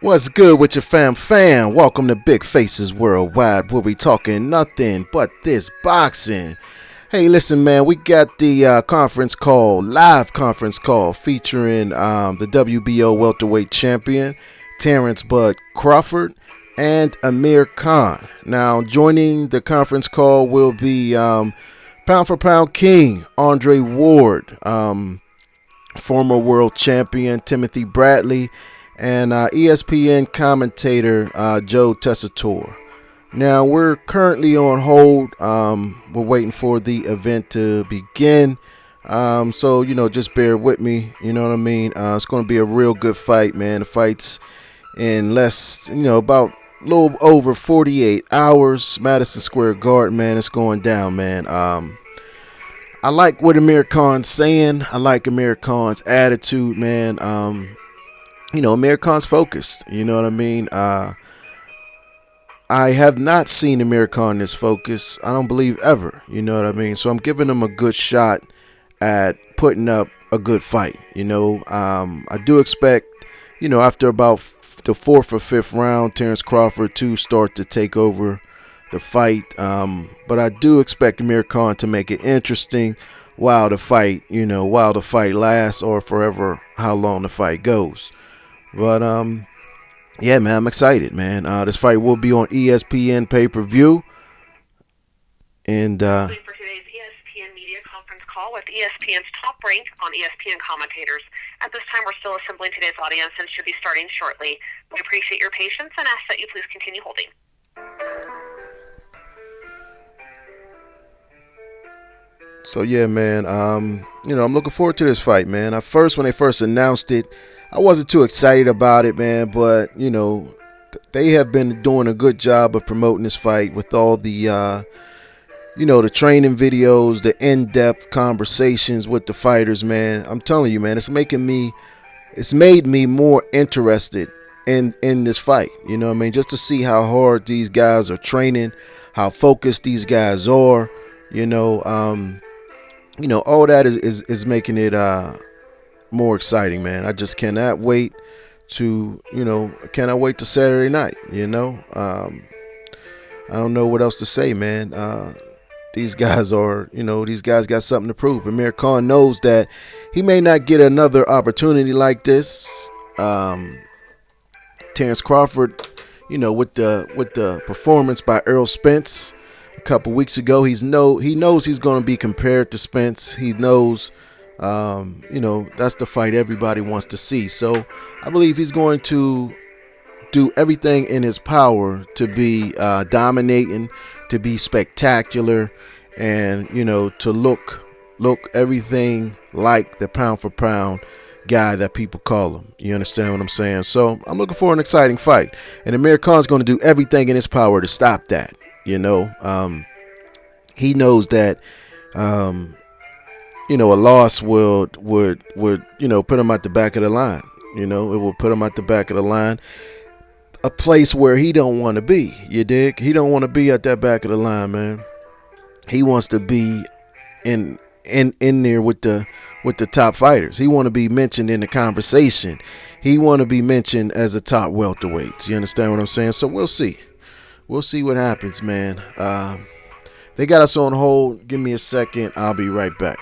What's good with your fam? Welcome to Big Faces Worldwide, where we talking nothing but this boxing. Hey, listen, man, we got the live conference call featuring the WBO welterweight champion, Terence Crawford, and Amir Khan. Now, joining the conference call will be pound for pound king, Andre Ward, former world champion, Timothy Bradley, and ESPN commentator Joe Tessitore. Now we're currently on hold. We're waiting for the event to begin. So just bear with me. You know what I mean? It's going to be a real good fight, man. The fight's in about a little over 48 hours. Madison Square Garden, man. It's going down, man. I like what Amir Khan's saying. I like Amir Khan's attitude, man. Amir Khan's focused. You know what I mean? I have not seen Amir Khan this focused. I don't believe ever. You know what I mean? So I'm giving him a good shot at putting up a good fight. I do expect, after about the fourth or fifth round, Terence Crawford to start to take over the fight. But I do expect Amir Khan to make it interesting while the fight lasts, or forever how long the fight goes. But yeah, man, I'm excited, man. This fight will be on ESPN pay-per-view, and for today's ESPN media conference call with ESPN's top rank on ESPN commentators. At this time, we're still assembling today's audience and should be starting shortly. We appreciate your patience and ask that you please continue holding. So yeah, man. I'm looking forward to this fight, man. When they first announced it, I wasn't too excited about it, man. But they have been doing a good job of promoting this fight with all the the training videos, the in-depth conversations with the fighters, man. I'm telling you, man, it's made me more interested in this fight. You know what I mean? Just to see how hard these guys are training, how focused these guys are. All that is making it more exciting, man. I just cannot wait to Saturday night. I don't know what else to say, man. These guys got something to prove. Amir Khan knows that he may not get another opportunity like this. Terence Crawford, with the performance by Earl Spence a couple weeks ago, he knows he's going to be compared to Spence. He knows, that's the fight everybody wants to see. So I believe he's going to do everything in his power to be dominating, to be spectacular, and to look everything like the pound for pound guy that people call him. You understand what I'm saying? So I'm looking for an exciting fight, and Amir Khan's going to do everything in his power to stop that. He knows that a loss would put him at the back of the line. It will put him at the back of the line, a place where he don't want to be. You dig? He don't want to be at that back of the line, man. He wants to be in there with the top fighters. He want to be mentioned in the conversation. He want to be mentioned as a top welterweight. You understand what I'm saying? So we'll see. We'll see what happens, man. They got us on hold. Give me a second. I'll be right back.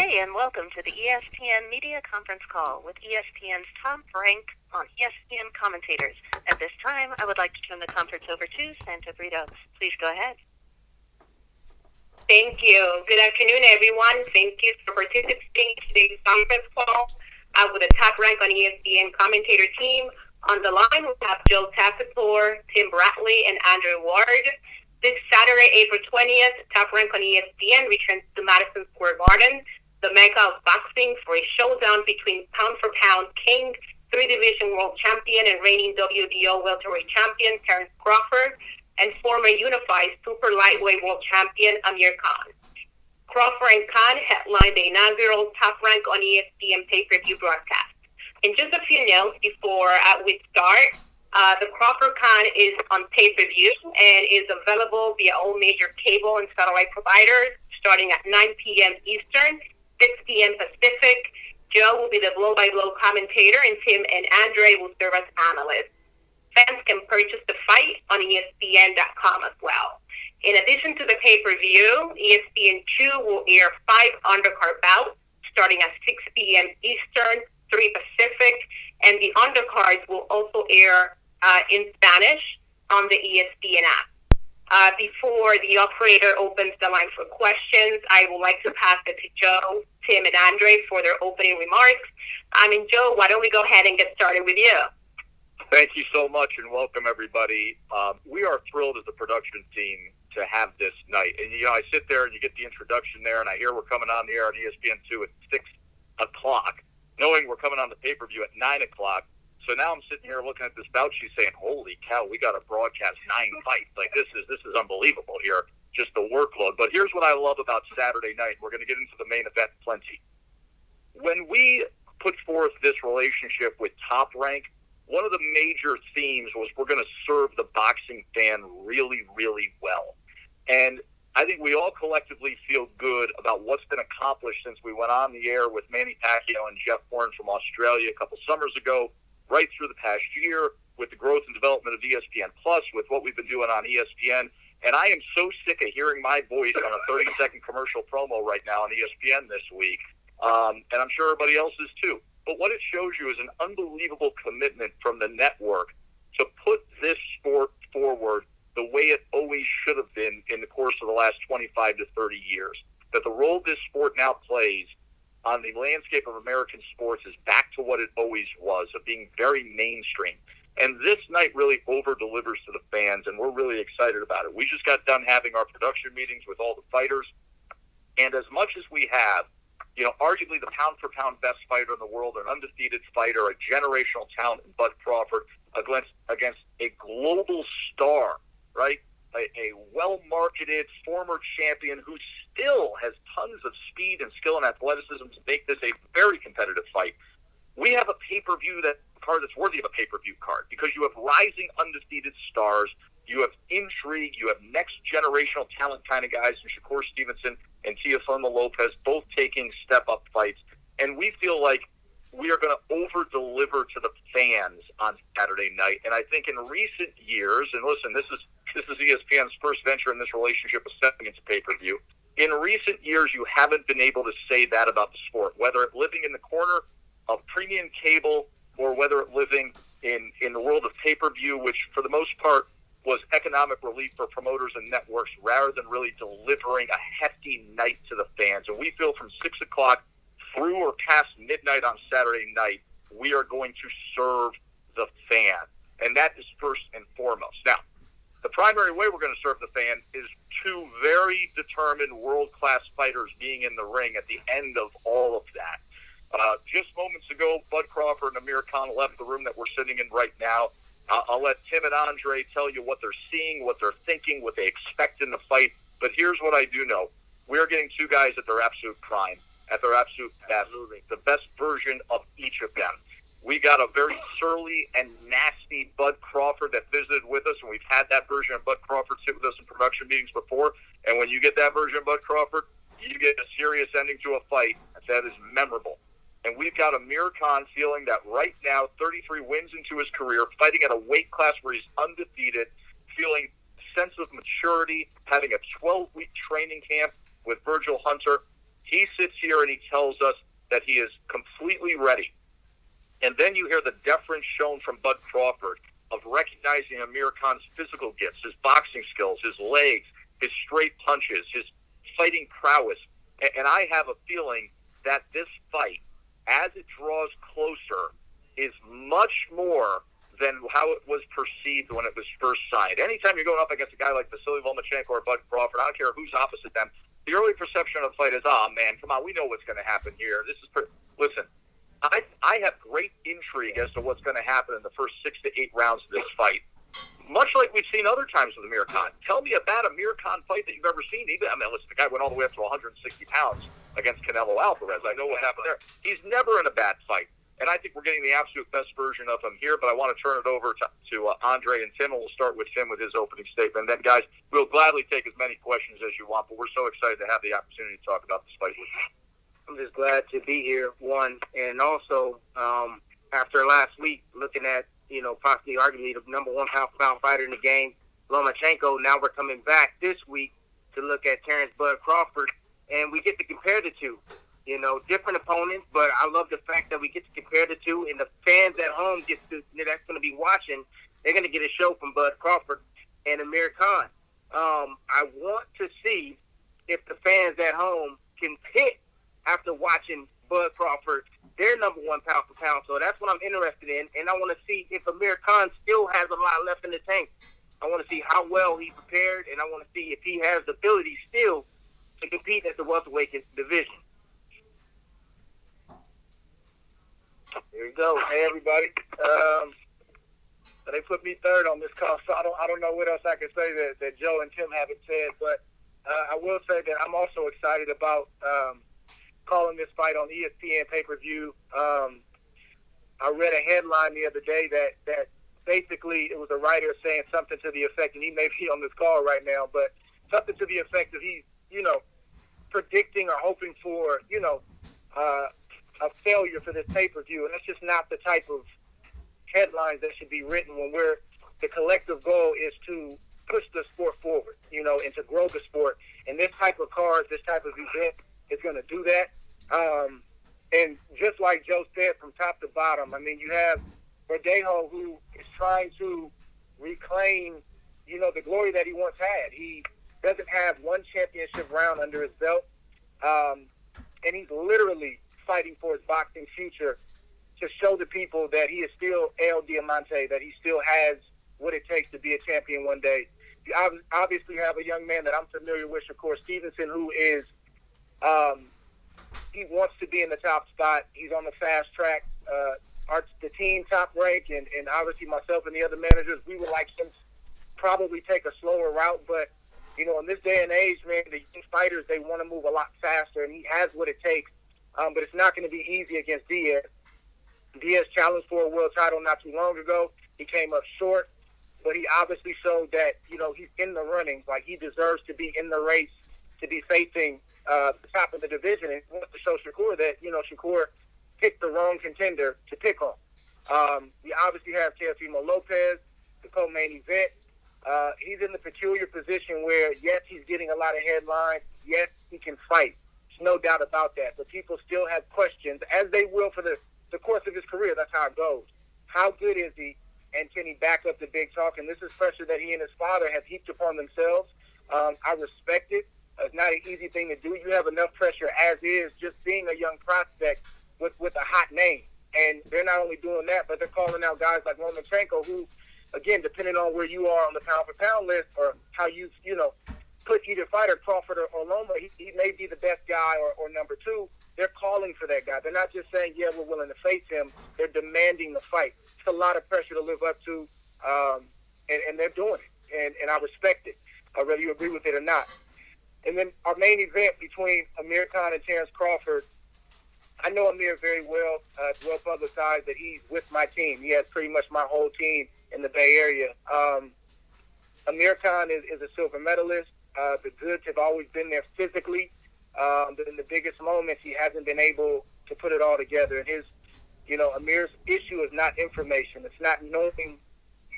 day and welcome to the ESPN Media Conference Call with ESPN's top rank on ESPN commentators. At this time, I would like to turn the conference over to Santa Brito. Please go ahead. Thank you. Good afternoon, everyone. Thank you for participating in today's conference call with the top rank on ESPN commentator team. On the line, we have Joe Tessitore, Tim Bradley, and Andrew Ward. This Saturday, April 20th, Top Rank on ESPN returns to Madison Square Garden, the mecca of boxing, for a showdown between pound-for-pound king, three-division world champion, and reigning WBO welterweight champion Terence Crawford, and former unified super lightweight world champion Amir Khan. Crawford and Khan headlined the inaugural Top Rank on ESPN pay-per-view broadcast. And just a few notes before we start. The Crawford Con is on pay-per-view and is available via all major cable and satellite providers starting at 9 p.m. Eastern, 6 p.m. Pacific. Joe will be the blow-by-blow commentator, and Tim and Andre will serve as analysts. Fans can purchase the fight on ESPN.com as well. In addition to the pay-per-view, ESPN2 will air 5 undercard bouts starting at 6 p.m. Eastern, 3 Pacific, and the undercards will also air in Spanish on the ESPN app. Before the operator opens the line for questions, I would like to pass it to Joe, Tim, and Andre for their opening remarks. Joe, why don't we go ahead and get started with you? Thank you so much, and welcome, everybody. We are thrilled as a production team to have this night. And, I sit there and you get the introduction there, and I hear we're coming on the air on ESPN2 at 6 o'clock, knowing we're coming on the pay-per-view at 9 o'clock. So now I'm sitting here looking at this bout sheet saying, holy cow, we got to broadcast 9 fights. Like, this is unbelievable here, just the workload. But here's what I love about Saturday night. We're going to get into the main event plenty. When we put forth this relationship with Top Rank, one of the major themes was we're going to serve the boxing fan really, really well. And I think we all collectively feel good about what's been accomplished since we went on the air with Manny Pacquiao and Jeff Horn from Australia a couple summers ago, right through the past year, with the growth and development of ESPN Plus, with what we've been doing on ESPN. And I am so sick of hearing my voice on a 30-second commercial promo right now on ESPN this week. And I'm sure everybody else is too. But what it shows you is an unbelievable commitment from the network to put this sport forward the way it always should have been in the course of the last 25 to 30 years. That the role this sport now plays on the landscape of American sports is back to what it always was, of being very mainstream. And this night really over-delivers to the fans, and we're really excited about it. We just got done having our production meetings with all the fighters, and as much as we have, arguably the pound-for-pound best fighter in the world, an undefeated fighter, a generational talent in Bud Crawford, against a global star, right? A well-marketed former champion who still has tons of speed and skill and athleticism to make this a very competitive fight. We have a pay-per-view card that's worthy of a pay-per-view card because you have rising undefeated stars, you have intrigue, you have next-generational talent kind of guys, and Shakur Stevenson and Teofimo Lopez both taking step-up fights. And we feel like we are going to over-deliver to the fans on Saturday night. And I think in recent years, and listen, this is ESPN's first venture in this relationship of stepping into pay-per-view. In recent years, you haven't been able to say that about the sport, whether it living in the corner of premium cable or whether it living in the world of pay-per-view, which for the most part was economic relief for promoters and networks rather than really delivering a hefty night to the fans. And we feel from 6 o'clock through or past midnight on Saturday night, we are going to serve the fan. And that is first and foremost. Now, the primary way we're going to serve the fan is 2 very determined world-class fighters being in the ring at the end of all of that. Just moments ago, Bud Crawford and Amir Khan left the room that we're sitting in right now. I'll let Tim and Andre tell you what they're seeing, what they're thinking, what they expect in the fight. But here's what I do know. We are getting 2 guys at their absolute prime, at their absolute best, the best version of each of them. We got a very surly and nasty Bud Crawford that visited with us, and we've had that version of Bud Crawford sit with us in production meetings before. And when you get that version of Bud Crawford, you get a serious ending to a fight that is memorable. And we've got Amir Khan feeling that right now, 33 wins into his career, fighting at a weight class where he's undefeated, feeling a sense of maturity, having a 12-week training camp with Virgil Hunter. He sits here and he tells us that he is completely ready. And then you hear the deference shown from Bud Crawford of recognizing Amir Khan's physical gifts, his boxing skills, his legs, his straight punches, his fighting prowess. And I have a feeling that this fight, as it draws closer, is much more than how it was perceived when it was first signed. Anytime you're going up against a guy like Vasily Lomachenko or Bud Crawford, I don't care who's opposite them, the early perception of the fight is, oh, man, come on, we know what's going to happen here. Listen, I have great intrigue as to what's going to happen in the first 6 to 8 rounds of this fight, much like we've seen other times with Amir Khan. Tell me about a Amir Khan fight that you've ever seen. Listen, the guy went all the way up to 160 pounds against Canelo Alvarez. I know what happened there. He's never in a bad fight. And I think we're getting the absolute best version of him here, but I want to turn it over to Andre and Tim, and we'll start with Tim with his opening statement. And then, guys, we'll gladly take as many questions as you want, but we're so excited to have the opportunity to talk about this fight with you. I'm just glad to be here, one, and also after last week, looking at, possibly arguably the number one pound-for-pound fighter in the game, Lomachenko, now we're coming back this week to look at Terence Bud Crawford, and we get to compare the two. Different opponents, but I love the fact that we get to compare the two, and the fans at home that's going to be watching, they're going to get a show from Bud Crawford and Amir Khan. I want to see if the fans at home can pick after watching Bud Crawford their number one pound for pound. So that's what I'm interested in, and I want to see if Amir Khan still has a lot left in the tank. I want to see how well he prepared, and I want to see if he has the ability still to compete at the welterweight division. Here we go. Hey, everybody. They put me third on this call, so I don't know what else I can say that Joe and Tim haven't said. But I will say that I'm also excited about calling this fight on ESPN pay-per-view. I read a headline the other day that basically it was a writer saying something to the effect, and he may be on this call right now, but something to the effect of he's, predicting or hoping for, a failure for this pay-per-view, and that's just not the type of headlines that should be written when the collective goal is to push the sport forward, and to grow the sport. And this type of card, this type of event is going to do that. And just like Joe said, from top to bottom, you have Verdejo, who is trying to reclaim, the glory that he once had. He doesn't have one championship round under his belt, and he's literally fighting for his boxing future to show the people that he is still El Diamante, that he still has what it takes to be a champion one day. You obviously have a young man that I'm familiar with, Shakur Stevenson, who is he wants to be in the top spot. He's on the fast track. The team top rank, and obviously myself and the other managers, we would like him to probably take a slower route, but in this day and age, man, the young fighters, they want to move a lot faster, and he has what it takes. But it's not going to be easy against Diaz. Diaz challenged for a world title not too long ago. He came up short, but he obviously showed that, he's in the running. Like, he deserves to be in the race, to be facing the top of the division. And he wants to show Shakur that, Shakur picked the wrong contender to pick on. We obviously have Teofimo Lopez, the co-main event. He's in the peculiar position where, yes, he's getting a lot of headlines. Yes, he can fight. No doubt about that, but people still have questions, as they will for the course of his career. That's how it goes. How good is he, and can he back up the big talk? And this is pressure that he and his father have heaped upon themselves. I respect it. It's not an easy thing to do. You have enough pressure as is, just being a young prospect with a hot name. And they're not only doing that, but they're calling out guys like Lomachenko, who, again, depending on where you are on the pound-for-pound list or how you put either fighter, Crawford or Loma, he may be the best guy or number two. They're calling for that guy. They're not just saying, yeah, we're willing to face him. They're demanding the fight. It's a lot of pressure to live up to, and they're doing it. And I respect it, whether you agree with it or not. And then our main event between Amir Khan and Terence Crawford, I know Amir very well. It's well publicized that he's with my team. He has pretty much my whole team in the Bay Area. Amir Khan is a silver medalist. The goods have always been there physically, but in the biggest moments, he hasn't been able to put it all together. And Amir's issue is not information. It's not knowing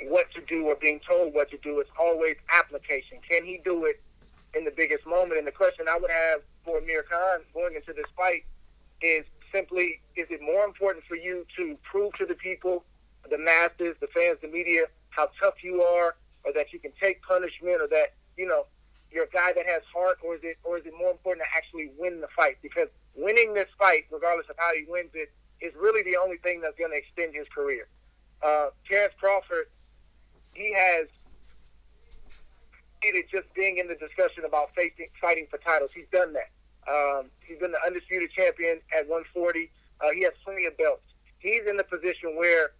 what to do or being told what to do. It's always application. Can he do it in the biggest moment. And the question I would have for Amir Khan going into this fight is simply, is it more important for you to prove to the people, the masses, the fans, the media, how tough you are, or that you can take punishment, or that, you're a guy that has heart, or is it more important to actually win the fight? Because winning this fight, regardless of how he wins it, is really the only thing that's going to extend his career. Terence Crawford, he has just being in the discussion about fighting for titles. He's done that. He's been the undisputed champion at 140. He has plenty of belts. He's in the position where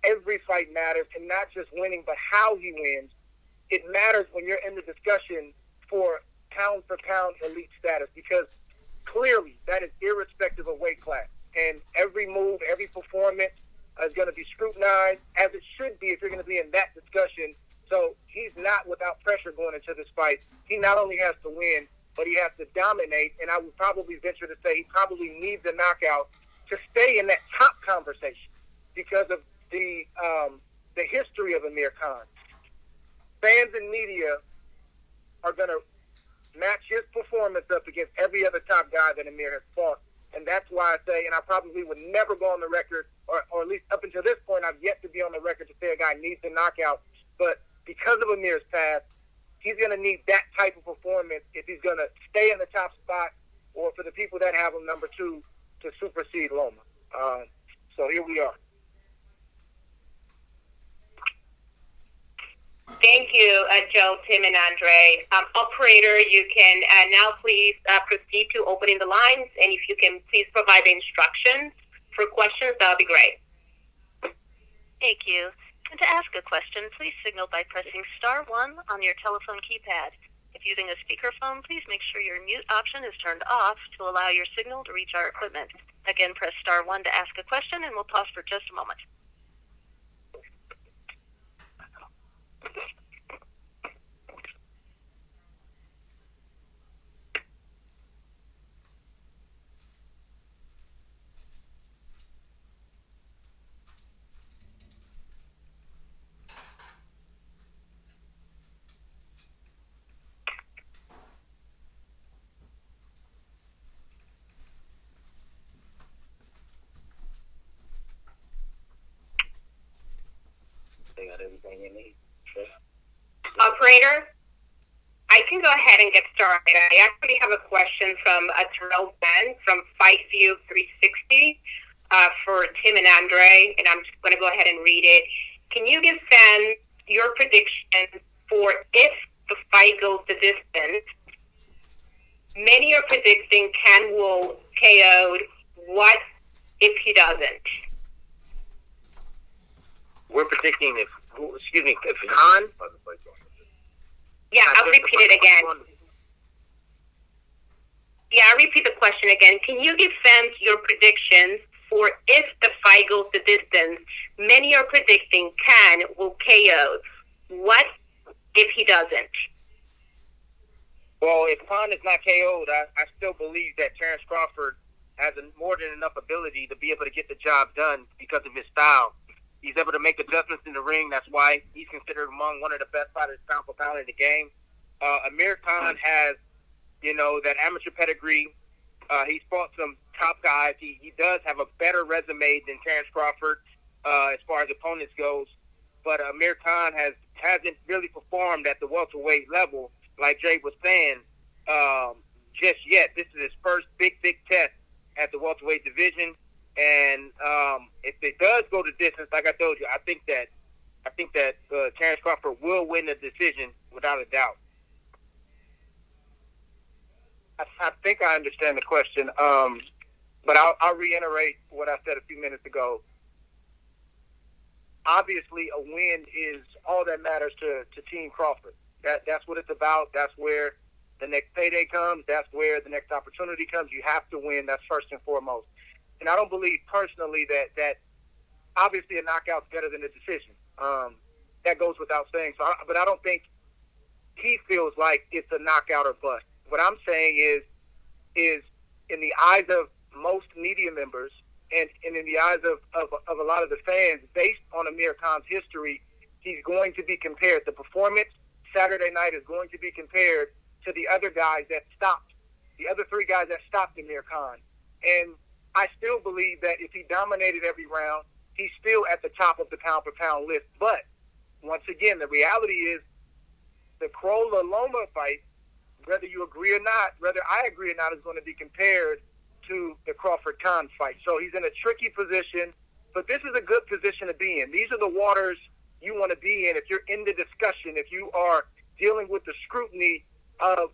every fight matters, and not just winning, but how he wins. It matters when you're in the discussion for pound-for-pound elite status, because clearly that is irrespective of weight class. And every move, every performance is going to be scrutinized, as it should be if you're going to be in that discussion. So he's not without pressure going into this fight. He not only has to win, but he has to dominate, and I would probably venture to say he probably needs a knockout to stay in that top conversation because of the history of Amir Khan. Fans and media are going to match his performance up against every other top guy that Amir has fought. And that's why I say, and I probably would never go on the record, or at least up until this point, I've yet to be on the record to say a guy needs a knockout. But because of Amir's past, he's going to need that type of performance if he's going to stay in the top spot, or for the people that have him number 2 to supersede Loma. So here we are. Thank you, Joe, Tim, and Andre. Operator, you can now please proceed to opening the lines, and if you can please provide the instructions for questions, that would be great. Thank you. And to ask a question, please signal by pressing star 1 on your telephone keypad. If using a speakerphone, please make sure your mute option is turned off to allow your signal to reach our equipment. Again, press star 1 to ask a question, and we'll pause for just a moment. Operator, I can go ahead and get started. I actually have a question from Terrell Ben from FightView 360 for Tim and Andre, and I'm just going to go ahead and read it. Can you give fans your prediction for if the fight goes the distance? Many are predicting Ken will KO'd. What if he doesn't? We're predicting if Khan. Yeah, I'll repeat it again. Yeah, I'll repeat the question again. Can you give fans your predictions for if the fight goes the distance? Many are predicting Khan will KO. What if he doesn't? Well, if Khan is not KO'd, I still believe that Terence Crawford has more than enough ability to be able to get the job done because of his style. He's able to make adjustments in the ring. That's why he's considered among one of the best fighters pound for pound in the game. Amir Khan has, that amateur pedigree. He's fought some top guys. He does have a better resume than Terence Crawford as far as opponents goes. But Amir Khan hasn't really performed at the welterweight level, like Jay was saying, just yet. This is his first big test at the welterweight division. And if it does go the distance, like I told you, I think that Terence Crawford will win the decision without a doubt. I think I understand the question, but I'll reiterate what I said a few minutes ago. Obviously, a win is all that matters to Team Crawford. That's what it's about. That's where the next payday comes. That's where the next opportunity comes. You have to win. That's first and foremost. And I don't believe personally that obviously a knockout's better than a decision. That goes without saying. But I don't think he feels like it's a knockout or bust. What I'm saying is in the eyes of most media members and in the eyes of a lot of the fans, based on Amir Khan's history, he's going to be compared. The performance Saturday night is going to be compared to the other guys that stopped, the other three guys that stopped Amir Khan. And I still believe that if he dominated every round, he's still at the top of the pound-for-pound list. But, once again, the reality is the Kroll-Loma fight, whether you agree or not, whether I agree or not, is going to be compared to the Crawford-Khan fight. So he's in a tricky position, but this is a good position to be in. These are the waters you want to be in if you're in the discussion, if you are dealing with the scrutiny of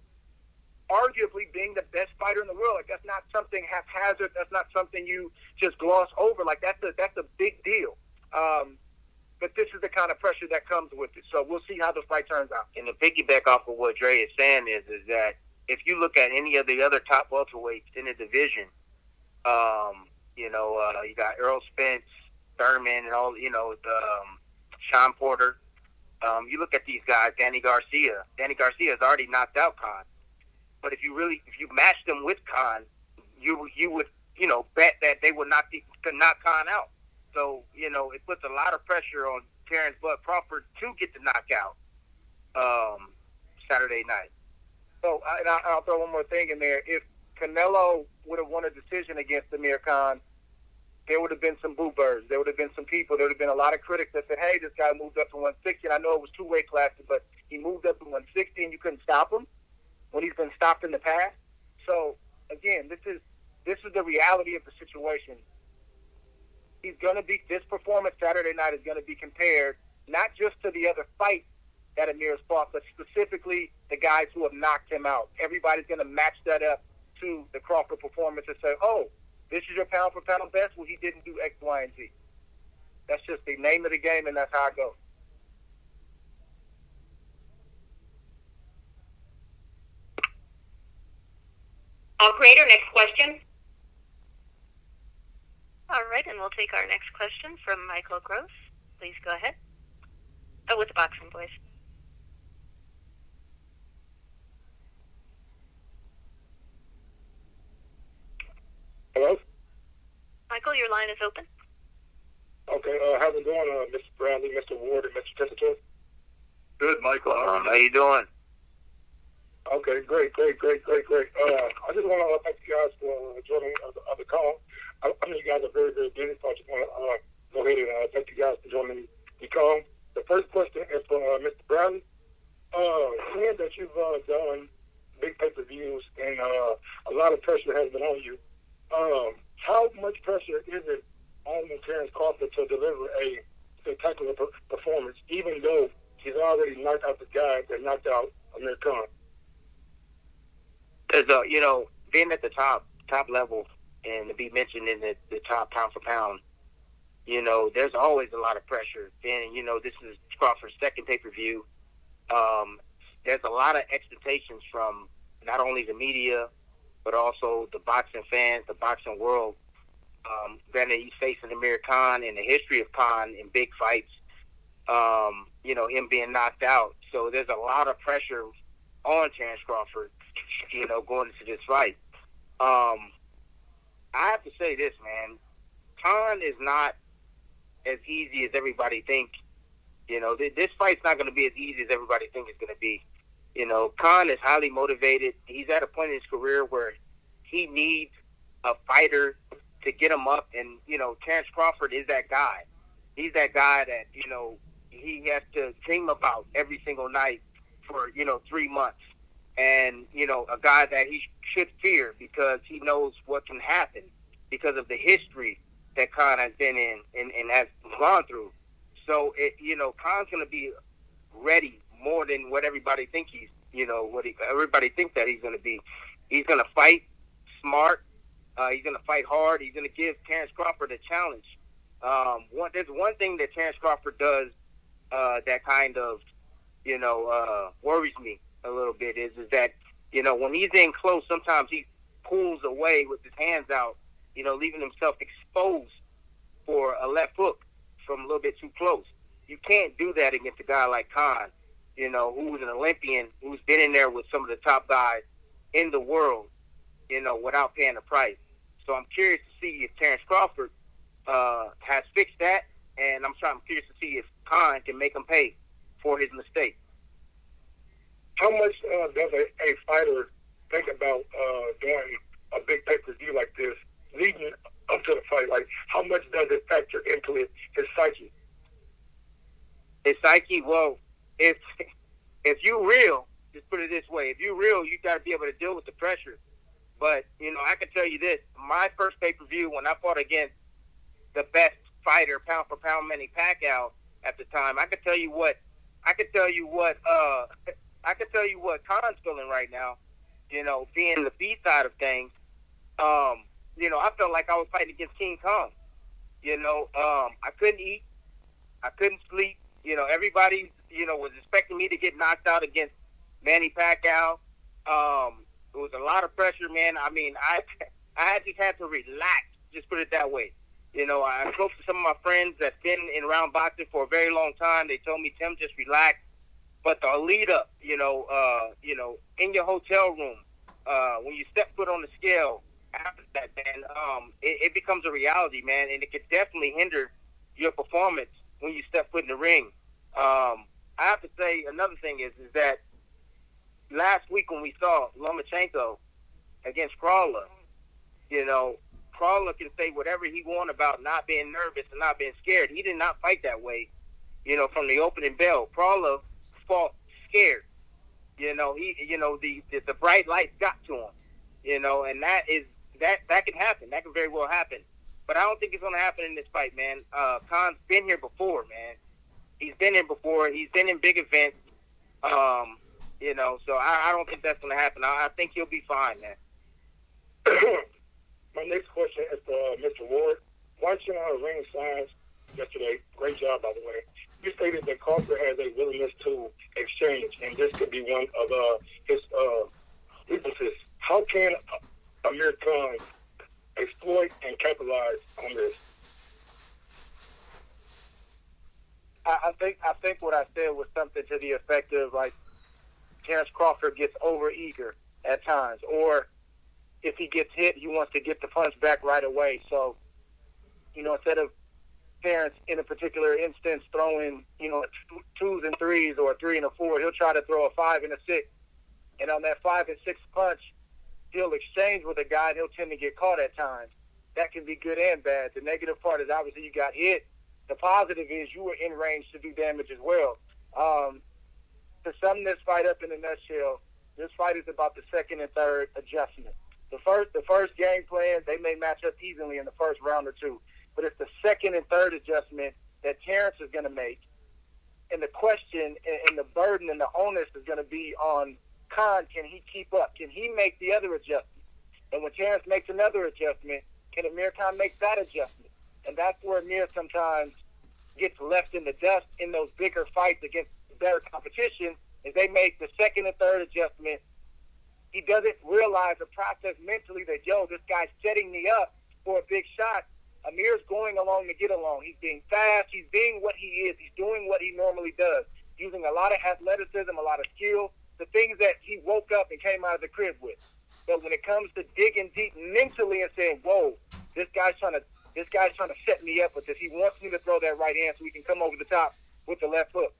arguably being the best fighter in the world. Like, that's not something haphazard. That's not something you just gloss over. Like, that's a big deal. But this is the kind of pressure that comes with it. So we'll see how the fight turns out. And to piggyback off of what Dre is saying is that if you look at any of the other top welterweights in the division, you got Earl Spence, Thurman, and all, Sean Porter. You look at these guys, Danny Garcia. Danny Garcia has already knocked out Khan. But if you matched them with Khan, you would bet that they would knock Khan out. So, it puts a lot of pressure on Terence Bud Crawford to get the knockout Saturday night. So, I'll throw one more thing in there. If Canelo would have won a decision against Amir Khan, there would have been some boo birds. There would have been some people. There would have been a lot of critics that said, hey, this guy moved up to 160. And I know it was two weight classes, but he moved up to 160 and you couldn't stop him when he's been stopped in the past. So, again, this is the reality of the situation. This performance Saturday night is going to be compared not just to the other fights that Amir's fought, but specifically the guys who have knocked him out. Everybody's going to match that up to the Crawford performance and say, oh, this is your pound-for-pound best? Well, he didn't do X, Y, and Z. That's just the name of the game, and that's how it goes. Operator, next question. All right, and we'll take our next question from Michael Gross. Please go ahead. Oh, with the Boxing Boys. Hello? Michael, your line is open. Okay, how's it going, Mr. Bradley, Mr. Ward, and Mr. Tessitore? Good, Michael. How you doing? Okay, great. I just want to thank you guys for joining the call. I know you guys are very, very busy, so I just want to go ahead and thank you guys for joining the call. The first question is for Mr. Bradley. Seeing that you've done big pay-per-views and a lot of pressure has been on you, how much pressure is it on Terence Crawford to deliver a spectacular performance, even though he's already knocked out the guy that knocked out Amir Khan? Being at the top level and to be mentioned in the top pound for pound, there's always a lot of pressure. And, this is Crawford's second pay-per-view. There's a lot of expectations from not only the media, but also the boxing fans, the boxing world. Granted, he's facing Amir Khan and the history of Khan in big fights, him being knocked out. So there's a lot of pressure on Terence Crawford, going into this fight. I have to say this, man. Khan is not as easy as everybody think. This fight's not going to be as easy as everybody thinks it's going to be. Khan is highly motivated. He's at a point in his career where he needs a fighter to get him up, and, Terence Crawford is that guy. He's that guy that, he has to dream about every single night for, 3 months. And, a guy that he should fear because he knows what can happen because of the history that Khan has been in and has gone through. So, Khan's going to be ready more than what everybody thinks everybody thinks that he's going to be. He's going to fight smart. He's going to fight hard. He's going to give Terence Crawford a challenge. There's one thing that Terence Crawford does that kind of, worries me a little bit is that, when he's in close, sometimes he pulls away with his hands out, leaving himself exposed for a left hook from a little bit too close. You can't do that against a guy like Khan, who's an Olympian, who's been in there with some of the top guys in the world, without paying a price. So I'm curious to see if Terence Crawford has fixed that, and I'm curious to see if Khan can make him pay for his mistake. how much does a fighter think about doing a big pay-per-view like this leading up to the fight? Like, how much does it factor into his psyche? His psyche, well, if you real, just put it this way, if you real, you got to be able to deal with the pressure. But, I can tell you this, my first pay-per-view when I fought against the best fighter, pound for pound, Manny Pacquiao at the time, I could tell you what Khan's feeling right now, being the B side of things. I felt like I was fighting against King Kong. I couldn't eat, I couldn't sleep. Everybody, was expecting me to get knocked out against Manny Pacquiao. It was a lot of pressure, man. I mean, I just had to relax. Just put it that way. I spoke to some of my friends that's been in round boxing for a very long time. They told me, Tim, just relax. But the lead up, in your hotel room, when you step foot on the scale, after that, man, it becomes a reality, man, and it could definitely hinder your performance when you step foot in the ring. I have to say another thing is that last week when we saw Lomachenko against Crawford, Crawford can say whatever he wants about not being nervous and not being scared. He did not fight that way, from the opening bell. Crawford fought scared. The bright lights got to him, and that can happen. That can very well happen. But I don't think it's going to happen in this fight, man. Khan's been here before, man. He's been here before. He's been in big events. So I don't think that's going to happen. I think he'll be fine, man. My next question is for Mr. Ward. Watching our ring signs yesterday, great job, by the way. You stated that Crawford has a willingness to exchange, and this could be one of his weaknesses. How can Amir Khan exploit and capitalize on this? I think what I said was something to the effect of, like, Terence Crawford gets overeager at times, or if he gets hit, he wants to get the punch back right away. So, instead of Terence in a particular instance throwing, twos and threes or a 3 and a 4, he'll try to throw a 5 and a 6. And on that 5 and 6 punch, he'll exchange with a guy and he'll tend to get caught at times. That can be good and bad. The negative part is obviously you got hit. The positive is you were in range to do damage as well. To sum this fight up in a nutshell, this fight is about the second and third adjustment. The first game plan, they may match up evenly in the first round or two. But it's the second and third adjustment that Terence is going to make. And the question and the burden and the onus is going to be on Khan. Can he keep up? Can he make the other adjustment? And when Terence makes another adjustment, can Amir Khan make that adjustment? And that's where Amir sometimes gets left in the dust in those bigger fights against better competition, is they make the second and third adjustment. He doesn't realize the process mentally that, this guy's setting me up for a big shot. Amir's going along to get along. He's being fast. He's being what he is. He's doing what he normally does, using a lot of athleticism, a lot of skill, the things that he woke up and came out of the crib with. But when it comes to digging deep mentally and saying, whoa, this guy's trying to set me up with this. He wants me to throw that right hand so he can come over the top with the left hook.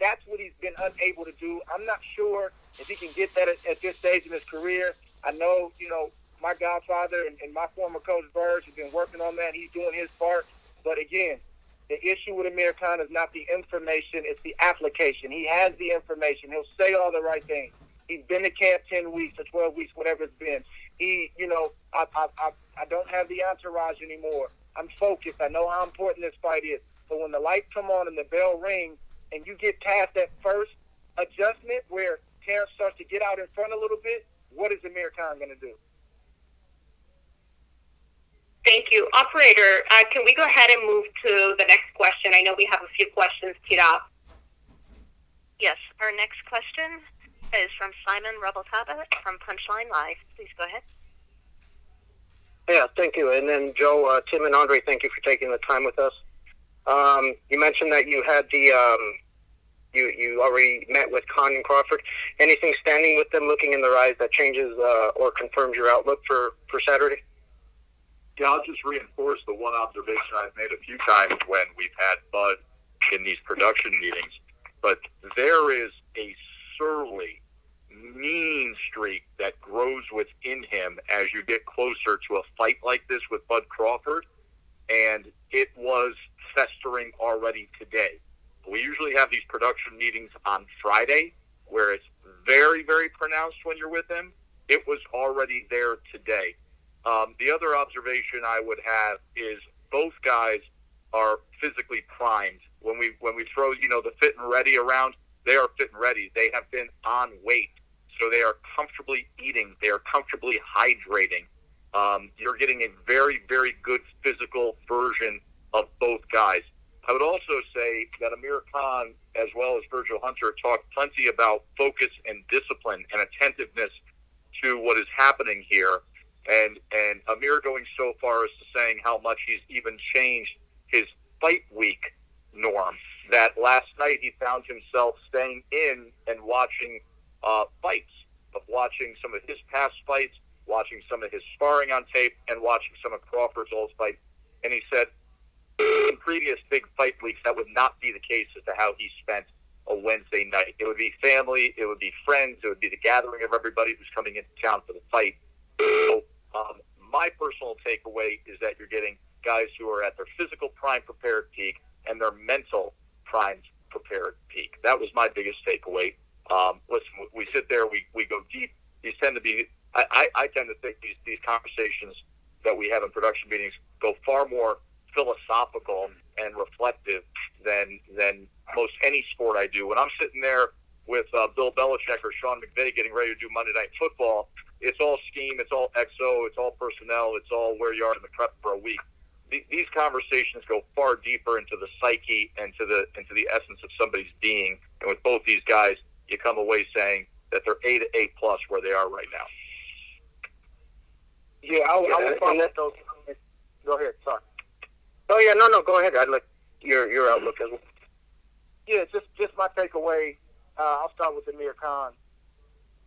That's what he's been unable to do. I'm not sure if he can get that at this stage in his career. I know, my godfather and my former coach, Burge, has been working on that. He's doing his part. But again, the issue with Amir Khan is not the information, it's the application. He has the information. He'll say all the right things. He's been to camp 10 weeks or 12 weeks, whatever it's been. I don't have the entourage anymore. I'm focused. I know how important this fight is. But when the lights come on and the bell rings and you get past that first adjustment where Terence starts to get out in front a little bit, what is Amir Khan going to do? Thank you. Operator, can we go ahead and move to the next question? I know we have a few questions teed up. Yes, our next question is from Simon Rebel-Tabit from Punchline Live. Please go ahead. Yeah, thank you. And then Joe, Tim, and Andre, thank you for taking the time with us. You mentioned that you had you already met with Khan and Crawford. Anything standing with them, looking in their eyes, that changes or confirms your outlook for Saturday? Yeah, I'll just reinforce the one observation I've made a few times when we've had Bud in these production meetings. But there is a surly, mean streak that grows within him as you get closer to a fight like this with Bud Crawford, and it was festering already today. We usually have these production meetings on Friday where it's very, very pronounced when you're with him. It was already there today. The other observation I would have is both guys are physically primed. When we throw, the fit and ready around, they are fit and ready. They have been on weight, so they are comfortably eating. They are comfortably hydrating. You're getting a very, very good physical version of both guys. I would also say that Amir Khan, as well as Virgil Hunter, talked plenty about focus and discipline and attentiveness to what is happening here. And Amir going so far as to saying how much he's even changed his fight week norm, that last night he found himself staying in and watching fights, of watching some of his past fights, watching some of his sparring on tape, and watching some of Crawford's old fights. And he said in previous big fight weeks that would not be the case as to how he spent a Wednesday night. It would be family, it would be friends, it would be the gathering of everybody who's coming into town for the fight. So my personal takeaway is that you're getting guys who are at their physical prime prepared peak and their mental prime prepared peak. That was my biggest takeaway. Listen, we sit there, we go deep. These tend to be, I tend to think these conversations that we have in production meetings go far more philosophical and reflective than most any sport I do. When I'm sitting there with Bill Belichick or Sean McVay getting ready to do Monday Night Football, it's all scheme, it's all XO, it's all personnel, it's all where you are in the prep for a week. These conversations go far deeper into the psyche and to the essence of somebody's being. And with both these guys, you come away saying that they're A to A plus where they are right now. Yeah, I would follow those. Go ahead, sorry. Oh yeah, no, go ahead. I'd like your outlook as well. Yeah, just my takeaway. I'll start with Amir Khan.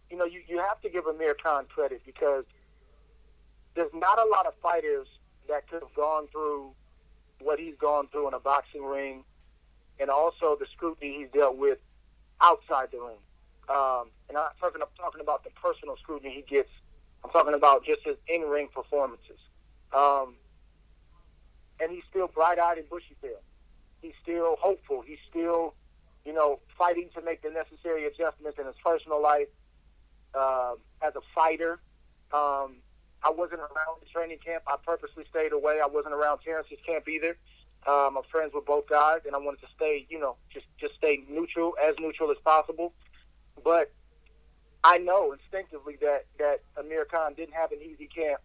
You have to give Amir Khan credit because there's not a lot of fighters that could have gone through what he's gone through in a boxing ring, and also the scrutiny he's dealt with outside the ring. And I'm talking about the personal scrutiny he gets. I'm talking about just his in-ring performances. And he's still bright-eyed and bushy-tailed. He's still hopeful. He's still, fighting to make the necessary adjustments in his personal life as a fighter. I wasn't around the training camp. I purposely stayed away. I wasn't around Terence's camp either. I'm friends with both guys, and I wanted to stay, just stay neutral as possible. But I know instinctively that Amir Khan didn't have an easy camp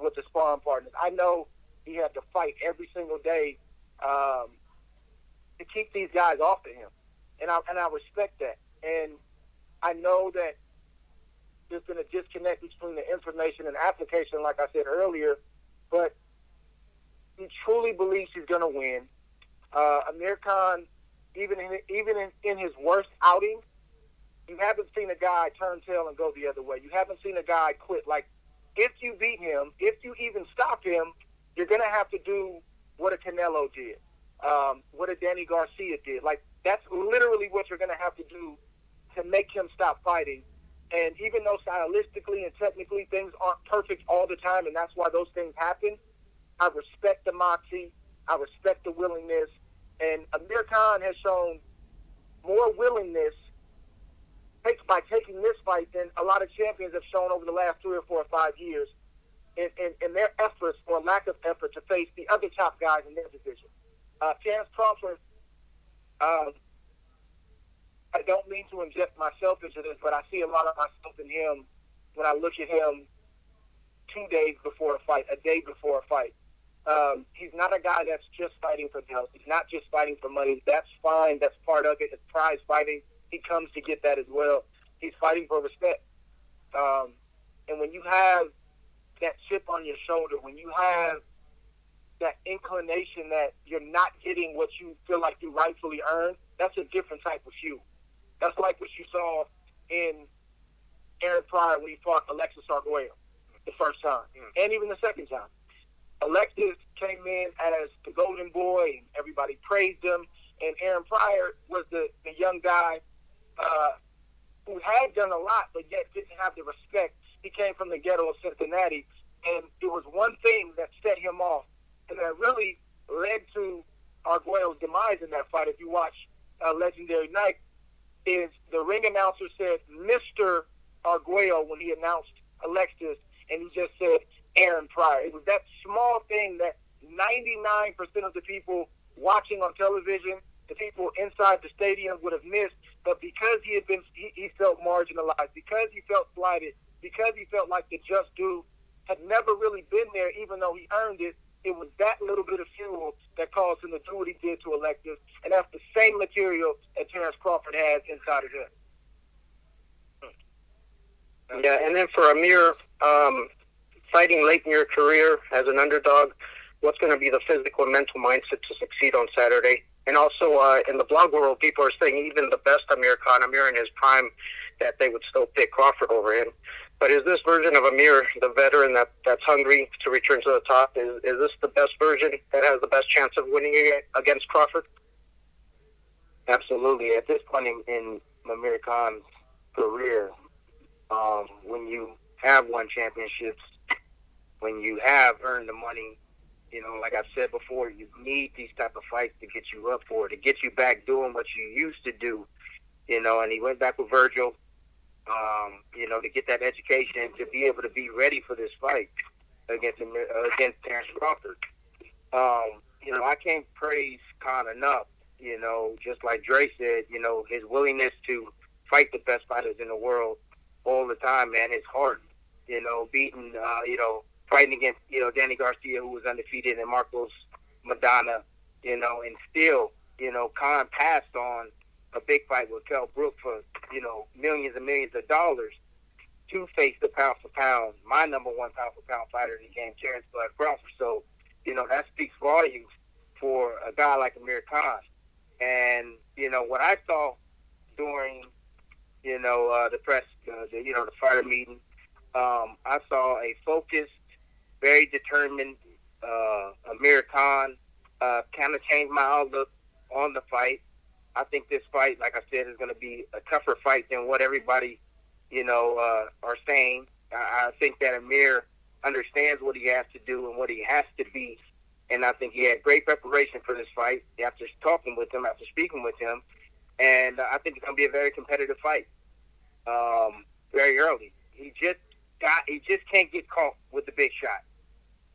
with the sparring partners. I know he had to fight every single day to keep these guys off of him, and I respect that. And I know that there's been a disconnect between the information and application, like I said earlier, but he truly believes he's going to win. Amir Khan, even in his worst outing, you haven't seen a guy turn tail and go the other way. You haven't seen a guy quit. Like, if you beat him, if you even stop him, you're going to have to do what a Canelo did, what a Danny Garcia did. Like, that's literally what you're going to have to do to make him stop fighting. And even though stylistically and technically things aren't perfect all the time, and that's why those things happen, I respect the moxie. I respect the willingness. And Amir Khan has shown more willingness by taking this fight than a lot of champions have shown over the last 3 or 4 or 5 years in their efforts or lack of effort to face the other top guys in their division. Terence Crawford, I don't mean to inject myself into this, but I see a lot of myself in him when I look at him 2 days before a fight, a day before a fight. He's not a guy that's just fighting for belts. He's not just fighting for money. That's fine. That's part of it. It's prize fighting. He comes to get that as well. He's fighting for respect. And when you have that chip on your shoulder, when you have that inclination that you're not getting what you feel like you rightfully earned, that's a different type of fuel. That's like what you saw in Aaron Pryor when he fought Alexis Arguello the first time, and even the second time. Alexis came in as the golden boy, and everybody praised him, and Aaron Pryor was the young guy who had done a lot, but yet didn't have the respect. He came from the ghetto of Cincinnati, and it was one thing that set him off, and that really led to Arguello's demise in that fight. If you watch Legendary Night, is the ring announcer said Mr. Arguello when he announced Alexis, and he just said Aaron Pryor. It was that small thing that 99% of the people watching on television, the people inside the stadium would have missed, but because he felt marginalized, because he felt slighted, because he felt like the just due had never really been there, even though he earned it. It was that little bit of fuel that caused him to do what he did to Alexis, and that's the same material that Terence Crawford has inside of him. Yeah, and then for Amir, fighting late in your career as an underdog, what's going to be the physical and mental mindset to succeed on Saturday? And also, in the blog world, people are saying even the best Amir in his prime, that they would still pick Crawford over him. But is this version of Amir, the veteran that's hungry to return to the top, is this the best version that has the best chance of winning against Crawford? Absolutely. At this point in Amir Khan's career, when you have won championships, when you have earned the money, like I've said before, you need these type of fights to get you up for it, to get you back doing what you used to do, and he went back with Virgil, to get that education, to be able to be ready for this fight against Terence Crawford. I can't praise Khan enough, just like Dre said, his willingness to fight the best fighters in the world all the time, man, it's hard, beating, fighting against, Danny Garcia, who was undefeated, and Marcos Madonna, and still, Khan passed on a big fight with Kell Brook for, millions and millions of dollars to face the pound for pound, my number one pound for pound fighter in the game, Terence Bud Crawford. So, that speaks volumes for a guy like Amir Khan. And, what I saw during, the press, the fighter meeting, I saw a focused, very determined Amir Khan, kind of changed my outlook on the fight. I think this fight, like I said, is going to be a tougher fight than what everybody, are saying. I think that Amir understands what he has to do and what he has to be. And I think he had great preparation for this fight after talking with him, after speaking with him. And I think it's going to be a very competitive fight very early. He just can't get caught with the big shot.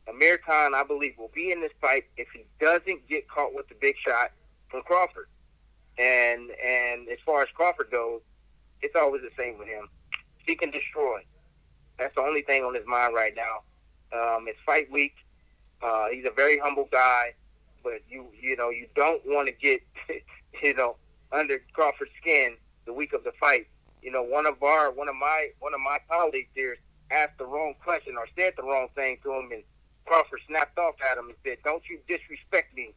Amir Khan, I believe, will be in this fight if he doesn't get caught with the big shot from Crawford. And as far as Crawford goes, it's always the same with him. He can destroy. That's the only thing on his mind right now. It's fight week. He's a very humble guy, but you don't want to get under Crawford's skin the week of the fight. One of my colleagues here asked the wrong question or said the wrong thing to him, and Crawford snapped off at him and said, "Don't you disrespect me.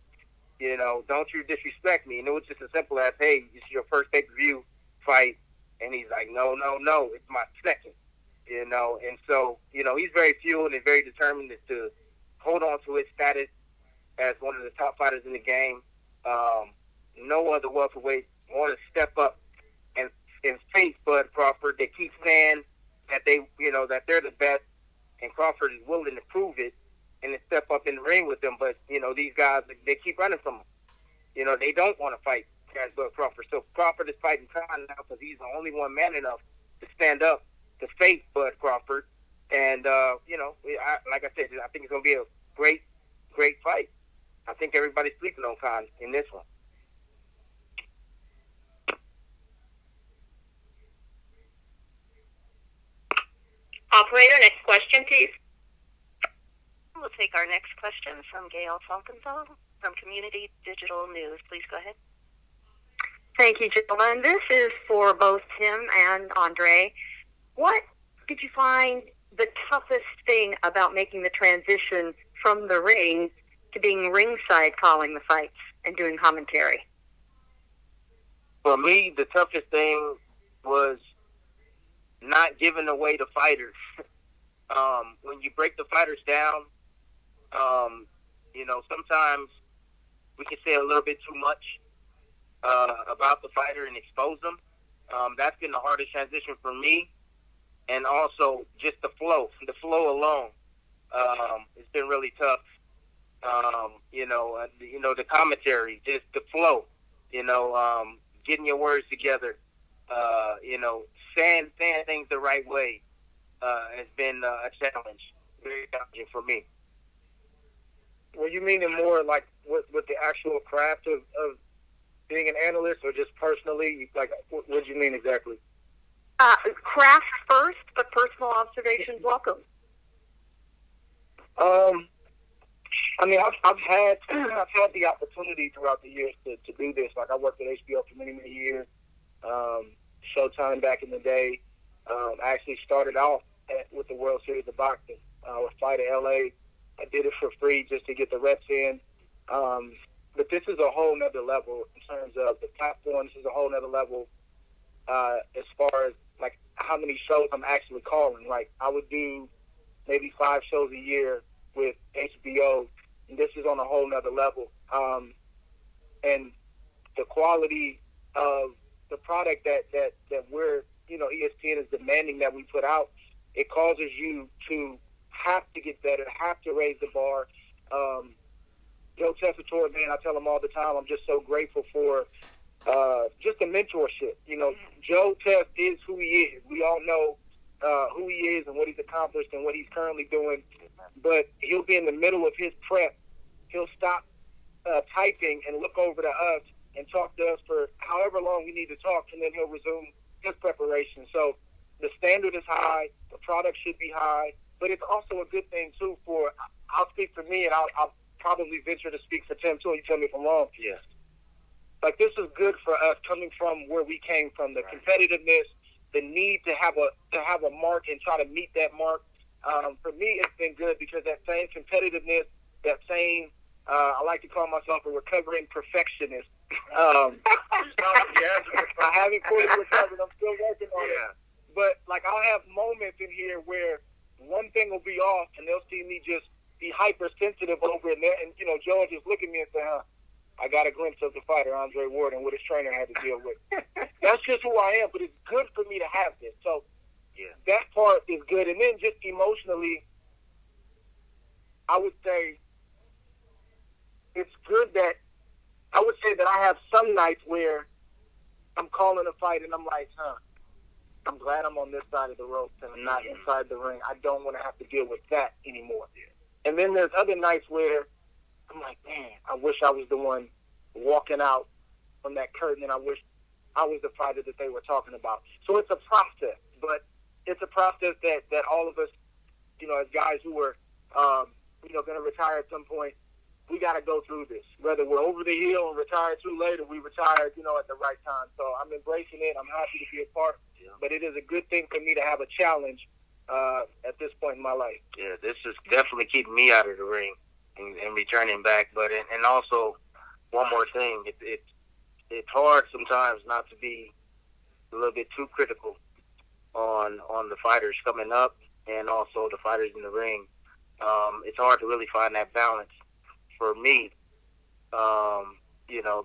Don't you disrespect me." And it was just as simple as, "Hey, this is your first pay-per-view fight." And he's like, no, it's my second. And so, he's very fueled and very determined to hold on to his status as one of the top fighters in the game. No other welterweight want to step up and face Bud Crawford. They keep saying that that they're the best, and Crawford is willing to prove it and to step up in the ring with them. But, these guys, they keep running from him. They don't want to fight Terence Bud Crawford. So Crawford is fighting Khan now because he's the only one man enough to stand up to face Bud Crawford. And, like I said, I think it's going to be a great, great fight. I think everybody's sleeping on Khan in this one. Operator, next question, please. We'll take our next question from Gail Falkenthal from Community Digital News. Please go ahead. Thank you, gentlemen. This is for both Tim and Andre. What did you find the toughest thing about making the transition from the ring to being ringside calling the fights and doing commentary? For me, the toughest thing was not giving away the fighters. When you break the fighters down, sometimes we can say a little bit too much about the fighter and expose them. That's been the hardest transition for me, and also just the flow alone. It's been really tough. The commentary, just the flow. Getting your words together. Saying things the right way has been a challenge, very challenging for me. Were you meaning more like with the actual craft of being an analyst, or just personally? Like, what do you mean exactly? Craft first, but personal observations welcome. I mean, I've had the opportunity throughout the years to do this. Like, I worked at HBO for many years. Showtime back in the day. I actually started off with the World Series of Boxing with Fight of LA. I did it for free just to get the reps in. But this is a whole nother level in terms of the platform. This is a whole nother level as far as like how many shows I'm actually calling. Like, I would do maybe 5 shows a year with HBO, and this is on a whole nother level. And the quality of the product that we're, ESPN is demanding that we put out, it causes you to have to get better, have to raise the bar. Joe Tessitore, man, I tell him all the time, I'm just so grateful for just the mentorship. Joe Tess is who he is. We all know who he is and what he's accomplished and what he's currently doing. But he'll be in the middle of his prep. He'll stop typing and look over to us and talk to us for however long we need to talk, and then he'll resume his preparation. So the standard is high. The product should be high. But it's also a good thing, too, I'll speak for me, and I'll probably venture to speak for Tim, too. You tell me if I'm wrong. Yes. Like, this is good for us coming from where we came from, the competitiveness, the need to have a mark and try to meet that mark. For me, it's been good because that same competitiveness, that same, I like to call myself a recovering perfectionist. I haven't fully recovered. I'm still working on it. But, like, I'll have moments in here where one thing will be off, and they'll see me just be hypersensitive over it. And Joe will just look at me and say, I got a glimpse of the fighter, Andre Ward, and what his trainer had to deal with. That's just who I am, but it's good for me to have this. So that part is good. And then just emotionally, I would say it's good that I would say that I have some nights where I'm calling a fight and I'm like, I'm glad I'm on this side of the ropes and I'm not inside the ring. I don't want to have to deal with that anymore. And then there's other nights where I'm like, man, I wish I was the one walking out from that curtain, and I wish I was the fighter that they were talking about. So it's a process, but it's a process that all of us, as guys who are, going to retire at some point, we got to go through this. Whether we're over the hill and retire too late, or we retired, at the right time. So I'm embracing it. I'm happy to be a part. But it is a good thing for me to have a challenge at this point in my life. Yeah, this is definitely keeping me out of the ring and returning back. But and also one more thing, it's hard sometimes not to be a little bit too critical on the fighters coming up and also the fighters in the ring. It's hard to really find that balance for me.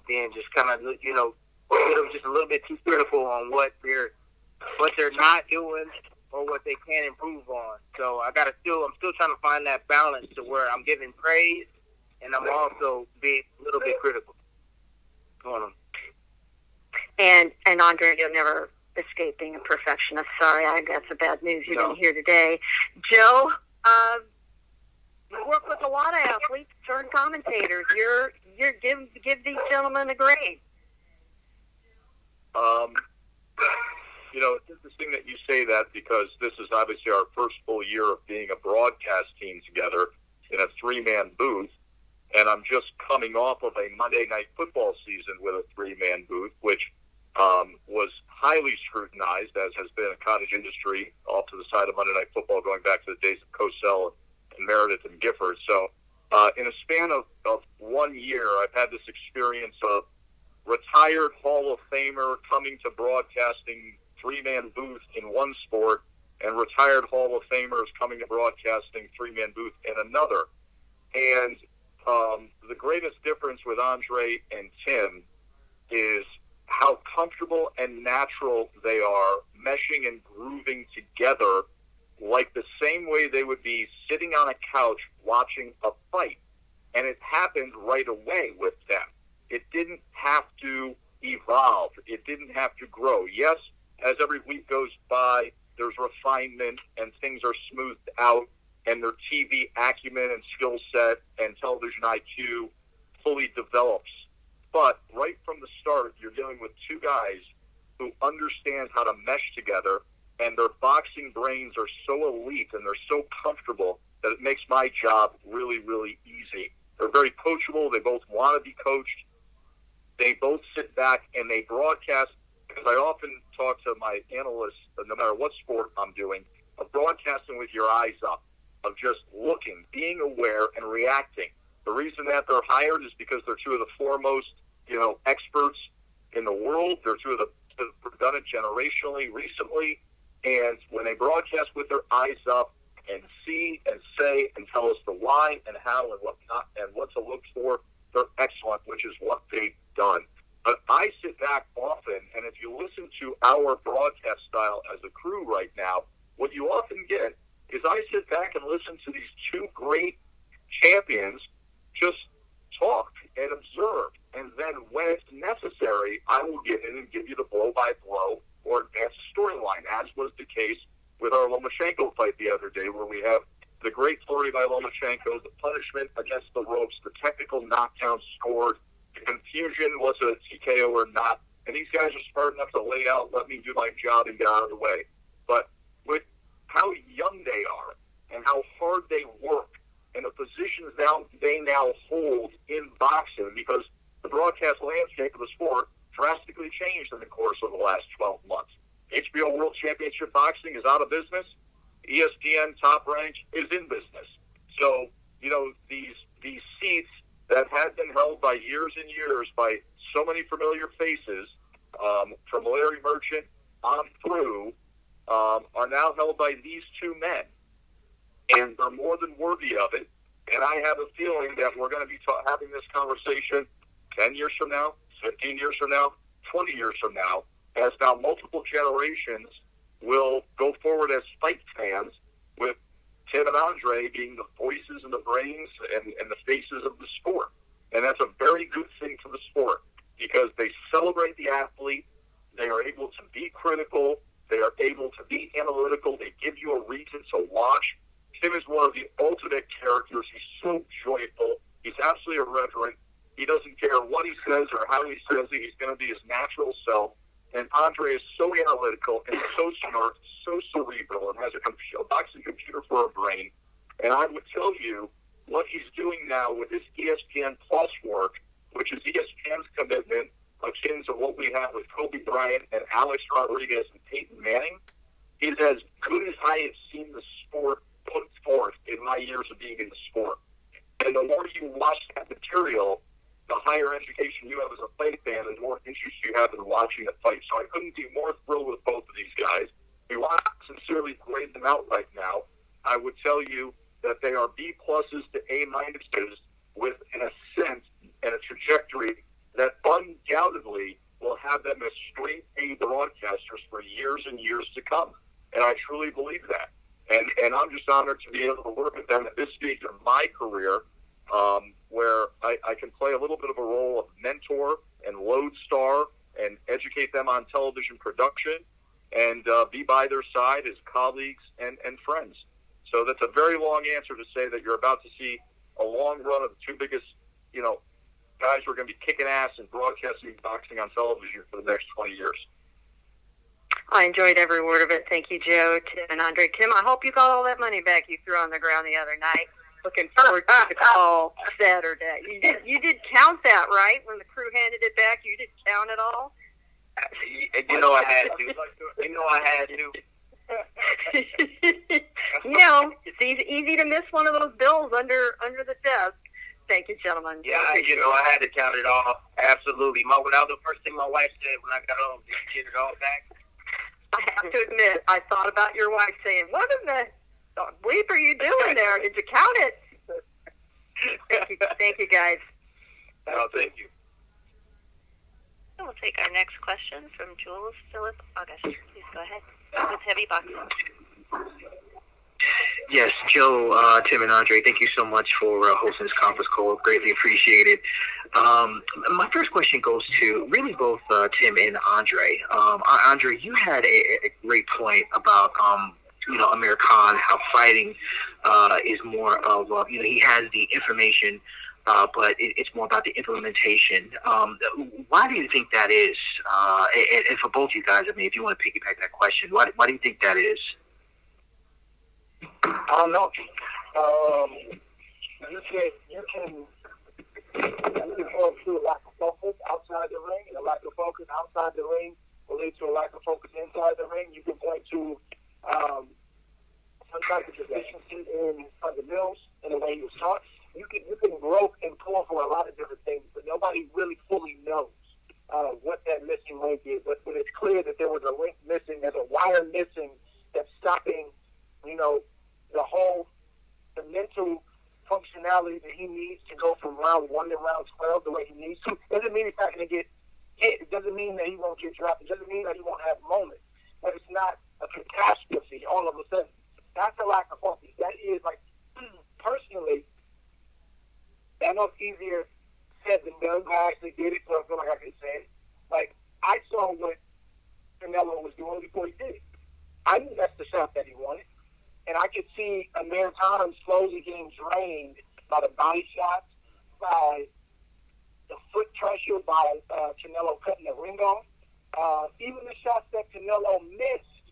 Being just kind of just a little bit too critical on what they're not doing or what they can improve on. So I'm still trying to find that balance to where I'm giving praise and I'm also being a little bit critical on them. And Andre, you'll never escape being a perfectionist. Sorry, I got some bad news you're going to hear today. Joe, you work with a lot of athletes, turn commentators. You're give these gentlemen a grade. It's interesting that you say that because this is obviously our first full year of being a broadcast team together in a 3-man booth. And I'm just coming off of a Monday Night Football season with a 3-man booth, which was highly scrutinized, as has been a cottage industry off to the side of Monday Night Football going back to the days of Cosell and Meredith and Gifford. So in a span of 1 year, I've had this experience of retired Hall of Famer coming to broadcasting 3-man booth in one sport and retired Hall of Famers coming to broadcasting 3-man booth in another. And the greatest difference with Andre and Tim is how comfortable and natural they are, meshing and grooving together like the same way they would be sitting on a couch watching a fight. And it happened right away with them. It didn't have to evolve. It didn't have to grow. Yes, as every week goes by, there's refinement and things are smoothed out, and their TV acumen and skill set and television IQ fully develops. But right from the start, you're dealing with two guys who understand how to mesh together, and their boxing brains are so elite and they're so comfortable that it makes my job really, really easy. They're very coachable. They both want to be coached. They both sit back and they broadcast, because I often talk to my analysts, no matter what sport I'm doing, of broadcasting with your eyes up, of just looking, being aware, and reacting. The reason that they're hired is because they're two of the foremost, experts in the world. They're two of the who've done it generationally, recently. And when they broadcast with their eyes up and see and say and tell us the why and how and what not and what to look for, they're excellent, which is what they've done. But I sit back often, and if you listen to our broadcast style as a crew right now, what you often get is I sit back and listen to these two great champions just talk and observe. And then when it's necessary, I will get in and give you the blow-by-blow or advance the storyline, as was the case with our Lomachenko fight the other day, where we have the great story by Lomachenko, the punishment against the ropes, the technical knockdown scored, the confusion, was it a TKO or not, and these guys are smart enough to lay out, let me do my job and get out of the way. But with how young they are and how hard they work and the positions they now hold in boxing, because the broadcast landscape of the sport drastically changed in the course of the last 12 months. HBO World Championship Boxing is out of business. ESPN Top Rank is in business. So, these seats that had been held by years and years by so many familiar faces, from Larry Merchant on through, are now held by these two men. And they're more than worthy of it. And I have a feeling that we're going to be having this conversation 10 years from now, 15 years from now, 20 years from now, as now multiple generations will go forward as fight fans, with Tim and Andre being the voices and the brains and the faces of the sport. And that's a very good thing for the sport, because they celebrate the athlete, they are able to be critical, they are able to be analytical, they give you a reason to watch. Tim is one of the ultimate characters. He's so joyful. He's absolutely irreverent. He doesn't care what he says or how he says it. He's going to be his natural self. And Andre is so analytical and so smart, so cerebral, and has a boxing computer for a brain. And I would tell you what he's doing now with his ESPN Plus work, which is ESPN's commitment, akin to what we have with Kobe Bryant and Alex Rodriguez and Peyton Manning, is as good as I have seen the sport put forth in my years of being in the sport. And the more you watch that material, the higher education you have as a fight fan and the more interest you have in watching the fight. So I couldn't be more thrilled with both of these guys. We want to sincerely grade them out right now. I would tell you that they are B pluses to A minuses with an ascent and a trajectory that undoubtedly will have them as straight A broadcasters for years and years to come. And I truly believe that. And I'm just honored to be able to work with them at this stage of my career, where I can play a little bit of a role of mentor and lodestar and educate them on television production and be by their side as colleagues and friends. So that's a very long answer to say that you're about to see a long run of the two biggest, guys who are going to be kicking ass and broadcasting boxing on television for the next 20 years. I enjoyed every word of it. Thank you, Joe, Tim, and Andre. Tim, I hope you got all that money back you threw on the ground the other night. Looking forward to the call Saturday. You did count that, right? When the crew handed it back, you did count it all? I had to. It's easy to miss one of those bills under the desk. Thank you, gentlemen. Yeah, I had to count it off. Absolutely. That was the first thing my wife said when I got home. Did you get it all back? I have to admit, I thought about your wife saying, what in the bleep are you doing there? Did you count it? Thank you, guys. Oh, thank you. take our next question from Jules Philip August. Please go ahead with Heavy Boxing. Yes, Joe, Tim, and Andre, thank you so much for hosting this conference call. Greatly appreciated. My first question goes to really both Tim and Andre. Andre, you had a great point about Amir Khan, how fighting is more of he has the information, but it's more about the implementation. Why do you think that is? And for both you guys, I mean, if you want to piggyback that question, why do you think that is? I don't know. You can point to a lack of focus outside the ring, and a lack of focus outside the ring will lead to a lack of focus inside the ring. You can point to some type of deficiency in fundamentals in the way you taught. You can grope and pull for a lot of different things, but nobody really fully knows what that missing link is. But when it's clear that there was a link missing, there's a wire missing that's stopping, the mental functionality that he needs to go from round 1 to round 12 the way he needs to. Doesn't mean he's not going to get hit. It doesn't mean that he won't get dropped. It doesn't mean that he won't have moments. But it's not a catastrophe all of a sudden. That's a lack of focus. That is, personally, I know it's easier said than done. I actually did it, so I feel like I can say it. I saw what Canelo was doing before he did it. I knew that's the shot that he wanted. And I could see Amir Khan slowly getting drained by the body shots, by the foot pressure, by Canelo cutting the ring off. Even the shots that Canelo missed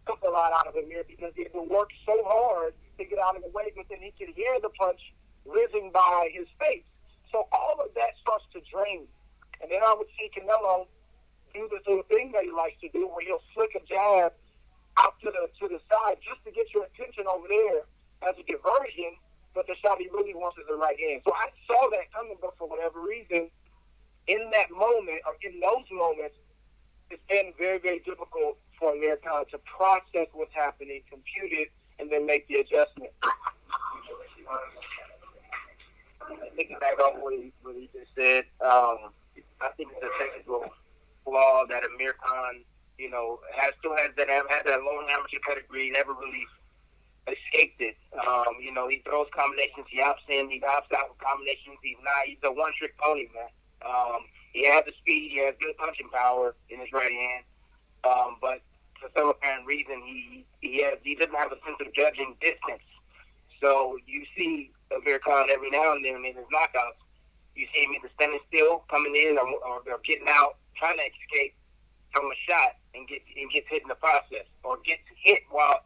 took a lot out of Amir because he had to work so hard to get out of the way, but then he could hear the punch whizzing by his face. So all of that starts to drain. And then I would see Canelo do this little thing that he likes to do where he'll flick a jab out to the side just to get your attention over there as a diversion, but the shot he really wants is the right hand. So I saw that coming, but for whatever reason, in that moment, or in those moments, it's been very, very difficult for Amir Khan to process what's happening, compute it, and then make the adjustment. Thinking back on what he just said, I think it's a technical flaw that Amir Khan still has that long amateur pedigree, never really escaped it. He throws combinations, he opts in, he opts out with combinations, he's a one-trick pony, man. He has the speed, he has good punching power in his right hand, but for some apparent reason, he doesn't have a sense of judging distance. So you see Amir Khan every now and then in his knockouts, you see him either standing still, coming in, or getting out, trying to escape from a shot and gets hit in the process, or gets hit while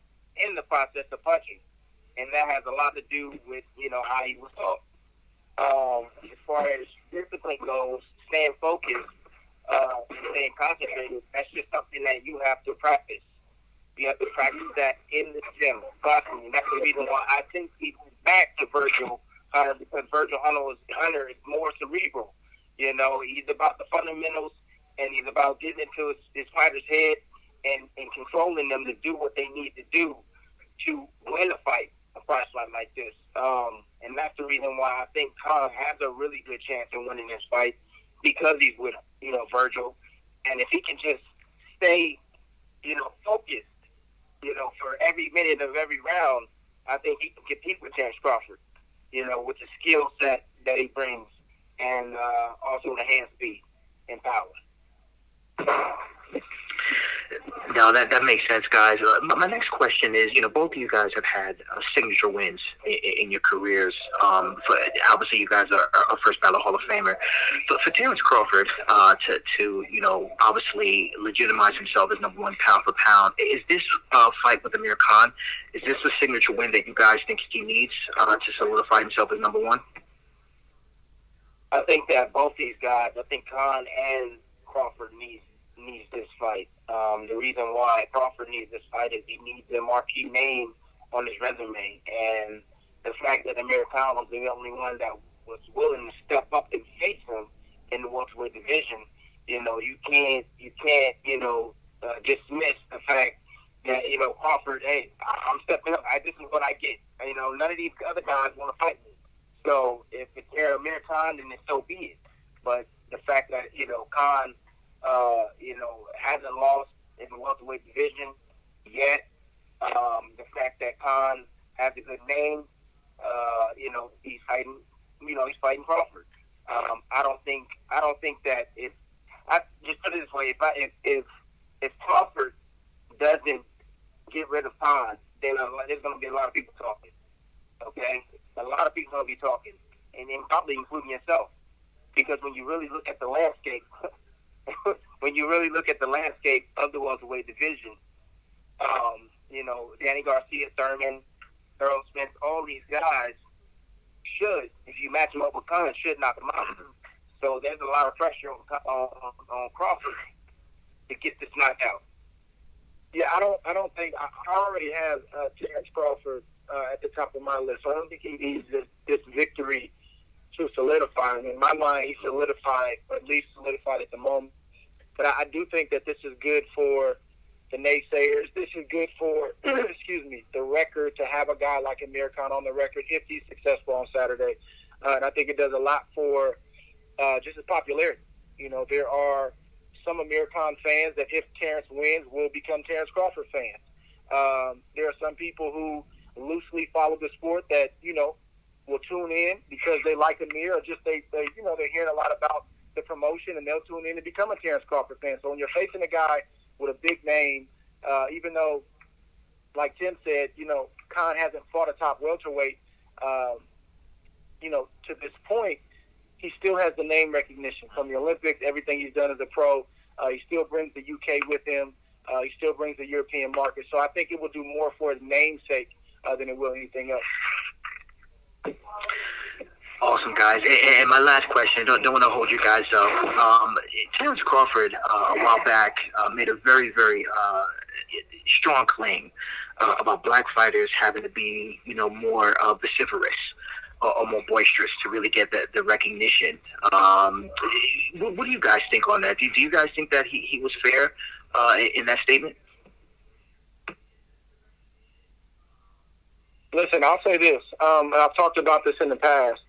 in the process of punching. And that has a lot to do with, how he was taught. As far as discipline goes, staying focused, staying concentrated, that's just something that you have to practice. You have to practice that in the gym constantly. That's the reason why I think he went back to Virgil Hunter, because Virgil Hunter is more cerebral. He's about the fundamentals, and he's about getting into his fighter's head and controlling them to do what they need to do to win a fight, a fight like this. And that's the reason why I think Khan has a really good chance of winning this fight, because he's with, Virgil. And if he can just stay, focused, for every minute of every round, I think he can compete with Terence Crawford, with the skill set that he brings, and also the hand speed and power. No, that makes sense, guys. My next question is, both of you guys have had signature wins in your careers. Obviously, you guys are first ballot Hall of Famer. But for Terence Crawford to obviously legitimize himself as number 1 pound for pound, is this fight with Amir Khan, is this a signature win that you guys think he needs to solidify himself as number 1? I think that both these guys, I think Khan and Crawford needs this fight. The reason why Crawford needs this fight is he needs a marquee name on his resume, and the fact that Amir Khan was the only one that was willing to step up and face him in the welterweight division, you can't dismiss the fact that Crawford, hey, I'm stepping up. This is what I get. None of these other guys want to fight me. So if it's Amir Khan, then so be it. But the fact that Khan hasn't lost in the welterweight division yet. The fact that Khan has a good name, he's fighting Crawford. I don't think that I just put it this way, if Crawford doesn't get rid of Khan, then there's going to be a lot of people talking. Okay, a lot of people going to be talking, and probably including yourself, because when you really look at the landscape, of the welterweight division, Danny Garcia, Thurman, Earl Spence, all these guys should, if you match them up with Khan, should knock them out. So there's a lot of pressure on Crawford to get this knocked out. Yeah, I don't think I already have Terence Crawford at the top of my list. So I don't think he needs this victory to solidify him. In my mind, he's solidified, or at least solidified at the moment. But I do think that this is good for the naysayers. This is good for, the record, to have a guy like Amir Khan on the record if he's successful on Saturday. And I think it does a lot for just his popularity. There are some Amir Khan fans that if Terence wins will become Terence Crawford fans. There are some people who loosely follow the sport that, will tune in because they like Amir, or just they're hearing a lot about the promotion, and they'll tune in and become a Terence Crawford fan. So when you're facing a guy with a big name, even though, like Tim said, Khan hasn't fought a top welterweight, to this point, he still has the name recognition from the Olympics, everything he's done as a pro. He still brings the UK with him. He still brings the European market. So I think it will do more for his namesake than it will anything else. Awesome, guys. And my last question, don't want to hold you guys up. Terence Crawford, a while back, made a very, very strong claim about black fighters having to be, more vociferous or more boisterous to really get the recognition. What do you guys think on that? Do you guys think that he was fair in that statement? Listen, I'll say this, and I've talked about this in the past.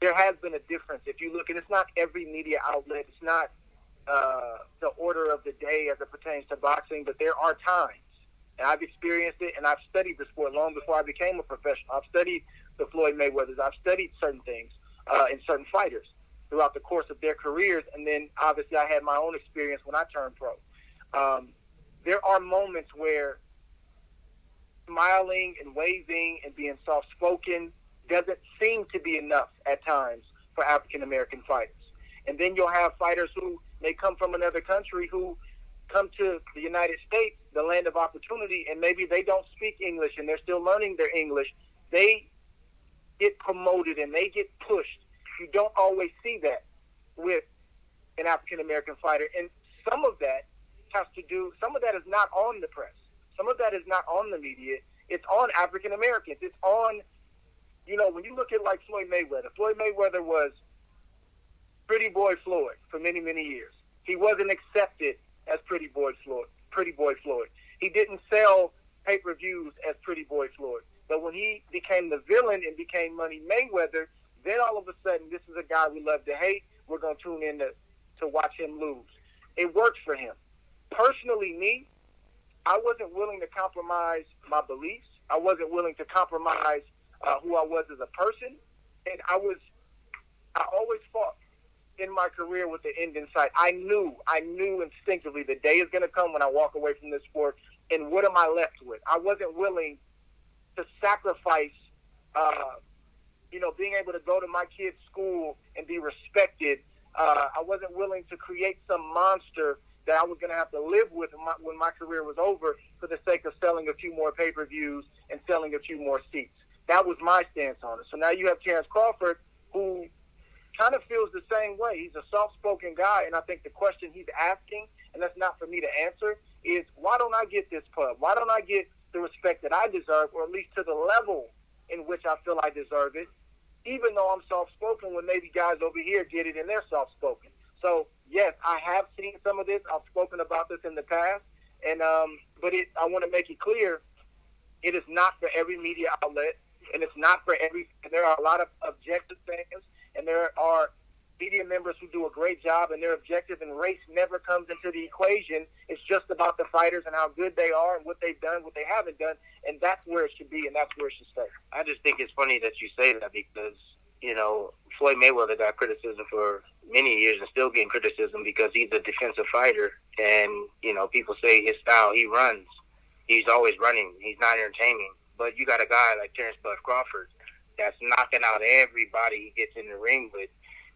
There has been a difference. If you look, and it's not every media outlet, it's not the order of the day as it pertains to boxing, but there are times, and I've experienced it, and I've studied the sport long before I became a professional. I've studied the Floyd Mayweathers. I've studied certain things in certain fighters throughout the course of their careers, and then obviously I had my own experience when I turned pro. There are moments where smiling and waving and being soft-spoken doesn't seem to be enough at times for African-American fighters. And then you'll have fighters who may come from another country who come to the United States, the land of opportunity, and maybe they don't speak English and they're still learning their English. They get promoted and they get pushed. You don't always see that with an African-American fighter. And some of that is not on the press. Some of that is not on the media. It's on African Americans. It's on, when you look at like Floyd Mayweather. Floyd Mayweather was Pretty Boy Floyd for many, many years. He wasn't accepted as Pretty Boy Floyd. He didn't sell pay-per-views as Pretty Boy Floyd. But when he became the villain and became Money Mayweather, then all of a sudden, this is a guy we love to hate. We're going to tune in to watch him lose. It worked for him. Personally, me, I wasn't willing to compromise my beliefs. I wasn't willing to compromise who I was as a person. And I always fought in my career with the end in sight. I knew instinctively the day is going to come when I walk away from this sport, and what am I left with? I wasn't willing to sacrifice, being able to go to my kid's school and be respected. I wasn't willing to create some monster that I was going to have to live with when my career was over for the sake of selling a few more pay-per-views and selling a few more seats. That was my stance on it. So now you have Terence Crawford, who kind of feels the same way. He's a soft-spoken guy, and I think the question he's asking, and that's not for me to answer, is why don't I get this pub? Why don't I get the respect that I deserve, or at least to the level in which I feel I deserve it, even though I'm soft-spoken when maybe guys over here get it and they're soft-spoken. So, yes, I have seen some of this. I've spoken about this in the past, and but I want to make it clear, it is not for every media outlet, and it's not for every – there are a lot of objective fans, and there are media members who do a great job, and they're objective, and race never comes into the equation. It's just about the fighters and how good they are and what they've done, what they haven't done, and that's where it should be, and that's where it should stay. I just think it's funny that you say that because, Floyd Mayweather got criticism for many years and still getting criticism because he's a defensive fighter. And, people say his style, he runs. He's always running. He's not entertaining. But you got a guy like Terence Crawford that's knocking out everybody he gets in the ring with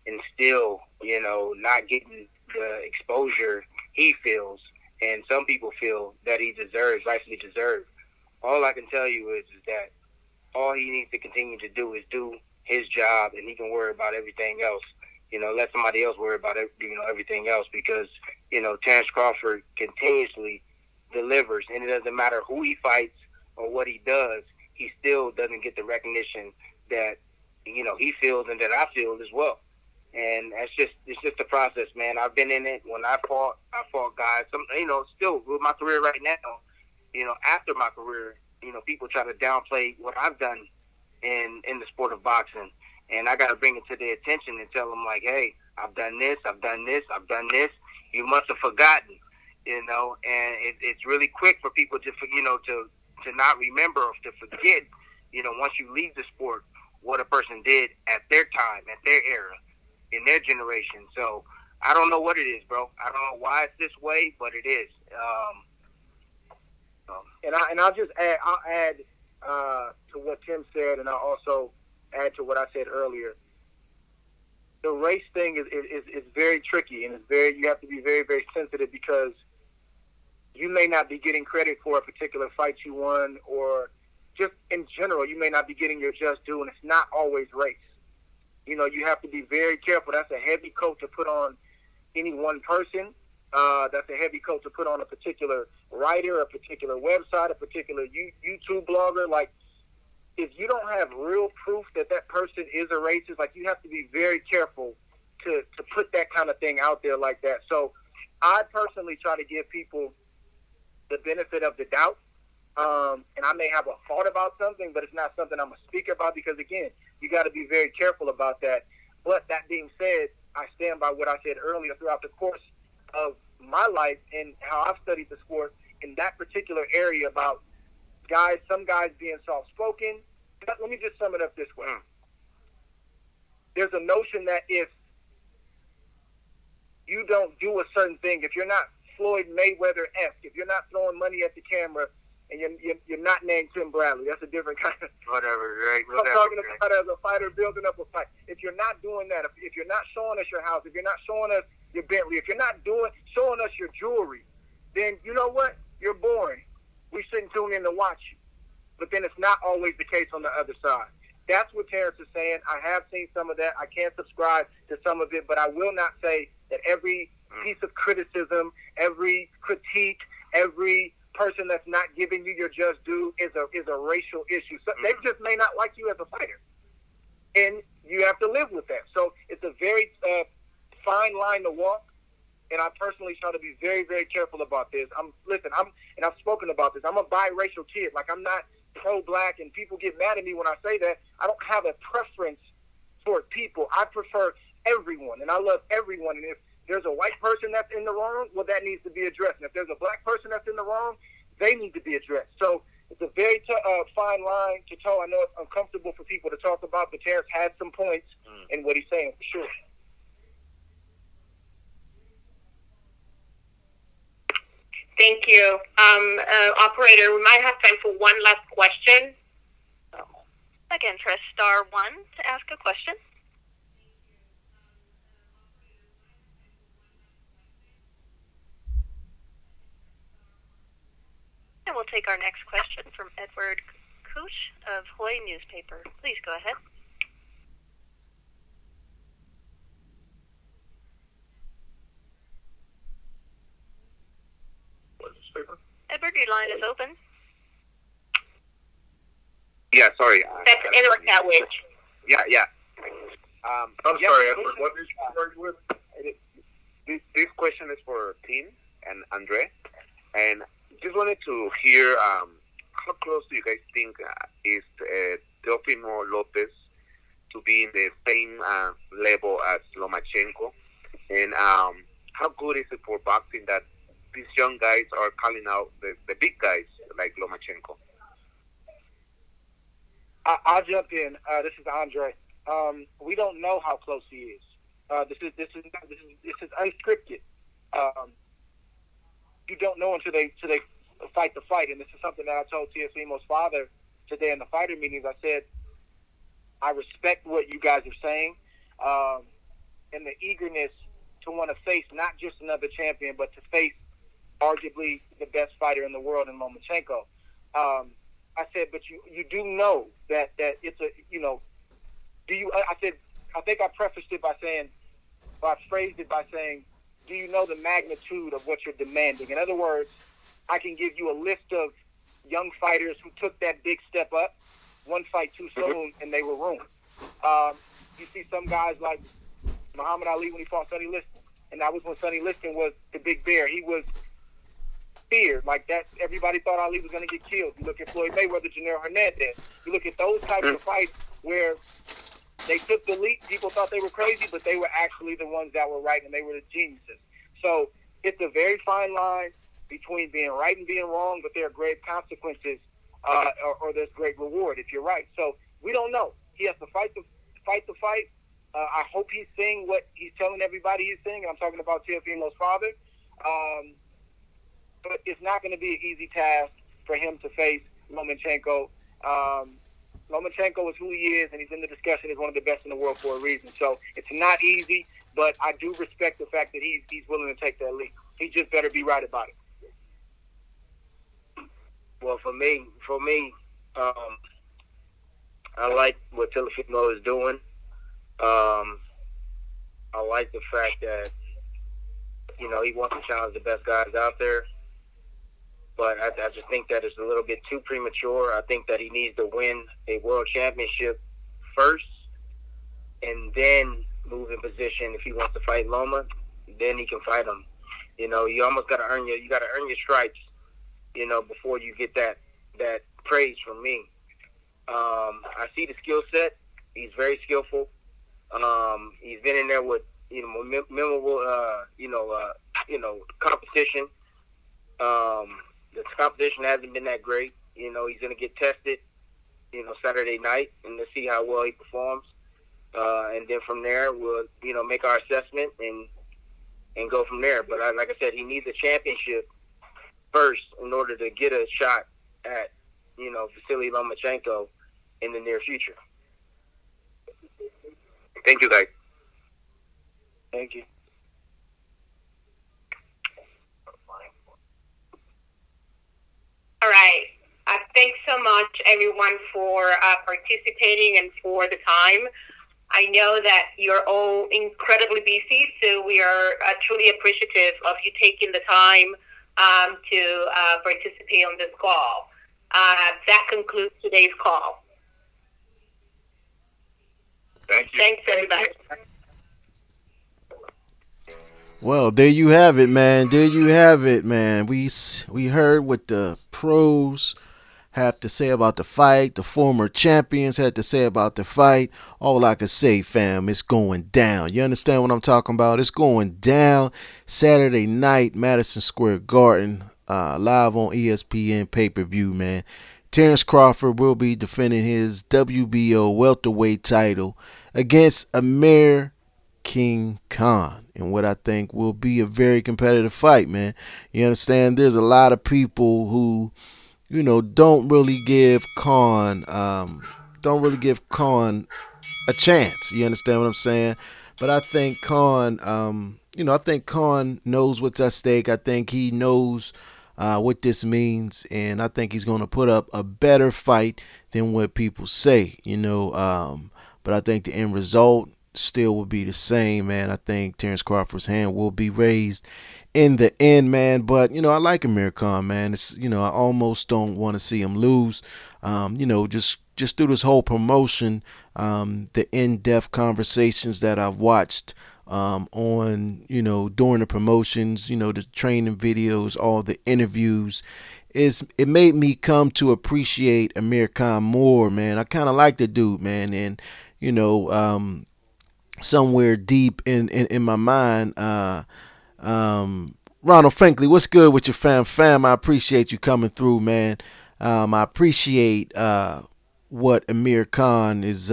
and still, not getting the exposure he feels. And some people feel that he deserves, rightfully deserves. All I can tell you is that all he needs to continue to do is do his job, and he can worry about everything else. Let somebody else worry about everything else because, Terence Crawford continuously delivers, and it doesn't matter who he fights or what he does, he still doesn't get the recognition that, he feels and that I feel as well. And it's just a process, man. I've been in it. When I fought guys. Still with my career right now. After my career, people try to downplay what I've done in the sport of boxing, and I got to bring it to their attention and tell them like, hey, I've done this, I've done this, I've done this. You must have forgotten, and it's really quick for people to not remember or to forget. Once you leave the sport, what a person did at their time, at their era, in their generation. So I don't know what it is, bro. I don't know why it's this way, but it is. And I'll just add to what Tim said, and I'll also add to what I said earlier. The race thing is very tricky, and you have to be very, very sensitive because you may not be getting credit for a particular fight you won, or just in general, you may not be getting your just due, and it's not always race. You have to be very careful. That's a heavy coat to put on any one person. That's a heavy coat to put on a particular writer, a particular website, a particular YouTube blogger. Like, if you don't have real proof that person is a racist, like, you have to be very careful to put that kind of thing out there like that. So I personally try to give people the benefit of the doubt. And I may have a thought about something, but it's not something I'm going to speak about because, again, you got to be very careful about that. But that being said, I stand by what I said earlier throughout the course of my life and how I've studied the sport in that particular area about some guys being soft-spoken. Let me just sum it up this way. There's a notion that if you don't do a certain thing, if you're not Floyd Mayweather-esque, if you're not throwing money at the camera, and you're not named Tim Bradley, that's a different kind of... Whatever, right? I'm talking about as a fighter building up a fight. If you're not doing that, if you're not showing us your house, if you're not showing us your Bentley, if you're not showing us your jewelry, then you know what? You're boring. We shouldn't tune in to watch you. But then it's not always the case on the other side. That's what Terence is saying. I have seen some of that. I can't subscribe to some of it, but I will not say that every piece of criticism, every critique, every person that's not giving you your just due is a racial issue. So they just may not like you as a fighter, and you have to live with that. So it's a very fine line to walk, and I personally try to be very, very careful about this. I've spoken about this. I'm a biracial kid. Like, I'm not pro-black, and people get mad at me when I say that. I don't have a preference for people. I prefer everyone, and I love everyone. And if there's a white person that's in the wrong, well, that needs to be addressed. And if there's a black person that's in the wrong, they need to be addressed. So it's a very fine line to toe. I know it's uncomfortable for people to talk about, but Terence has some points in what he's saying, for sure. Thank you. Operator, we might have time for one last question. Again, press star 1 to ask a question. And we'll take our next question from Edward Kush of Hoy Newspaper. Please go ahead. Edward, your line is open. Yeah, sorry. That's Edward Catwich. Yeah. I'm sorry, Edward. What is you with? This question is for Tim and Andre, and just wanted to hear how close do you guys think is Teofimo Lopez to be in the same level as Lomachenko? And how good is it for boxing that these young guys are calling out the big guys like Lomachenko? I'll jump in. This is Andre. We don't know how close he is. This is unscripted. You don't know until they fight the fight, and this is something that I told Teofimo's father today in the fighter meetings. I said, I respect what you guys are saying, and the eagerness to want to face not just another champion, but to face arguably the best fighter in the world in Lomachenko. I said, but you do know that it's a, do you? I said, I think I prefaced it by saying, or I phrased it by saying, do you know the magnitude of what you're demanding? In other words, I can give you a list of young fighters who took that big step up, one fight too soon, and they were ruined. You see some guys like Muhammad Ali when he fought Sonny Liston, and that was when Sonny Liston was the big bear. He was feared like that. Everybody thought Ali was going to get killed. You look at Floyd Mayweather, Janelle Hernandez. You look at those types of fights where they took the leap. People thought they were crazy, but they were actually the ones that were right, and they were the geniuses. So it's a very fine line between being right and being wrong, but there are grave consequences, or there's great reward if you're right. So we don't know. He has to fight the fight. I hope he's saying what he's telling everybody he's saying. I'm talking about Teofimo's father. But it's not going to be an easy task for him to face Lomachenko. Lomachenko is who he is, and he's in the discussion as one of the best in the world for a reason. So it's not easy, but I do respect the fact that he's willing to take that leap. He just better be right about it. Well, for me, I like what Teofimo is doing. I like the fact that he wants to challenge the best guys out there. But I just think that it's a little bit too premature. I think that he needs to win a world championship first, and then move in position. If he wants to fight Loma, then he can fight him. You almost got to earn your stripes. Before you get that praise from me. I see the skill set. He's very skillful. He's been in there with memorable competition. The competition hasn't been that great. He's going to get tested, Saturday night, and let's see how well he performs. And then from there, we'll, make our assessment and go from there. But like I said, he needs a championship first in order to get a shot at, Vasily Lomachenko in the near future. Thank you, guys. Thank you. All right. Thanks so much, everyone, for participating and for the time. I know that you're all incredibly busy, so we are truly appreciative of you taking the time to participate on this call. That concludes today's call. Thank you. Thanks, everybody. Well, there you have it, man. There you have it, man. We heard what the pros have to say about the fight. The former champions had to say about the fight. All I can say, fam, it's going down. You understand what I'm talking about? It's going down Saturday night, Madison Square Garden, live on ESPN pay-per-view, man. Terence Crawford will be defending his WBO welterweight title against Amir King Khan in what I think will be a very competitive fight, man. You understand? There's a lot of people who, don't really give Khan a chance. You understand what I'm saying? But I think Khan, knows what's at stake. I think he knows what this means, and I think he's going to put up a better fight than what people say. But I think the end result still will be the same, man. I think Terence Crawford's hand will be raised in the end, man. But I like Amir Khan, man. It's I almost don't want to see him lose. Just through this whole promotion, the in-depth conversations that I've watched on during the promotions, the training videos, all the interviews, it made me come to appreciate Amir Khan more, man. I kind of like the dude, man, and you know, somewhere deep in my mind. Ronald Franklin, what's good with your fam? I appreciate you coming through, man. I appreciate what Amir Khan is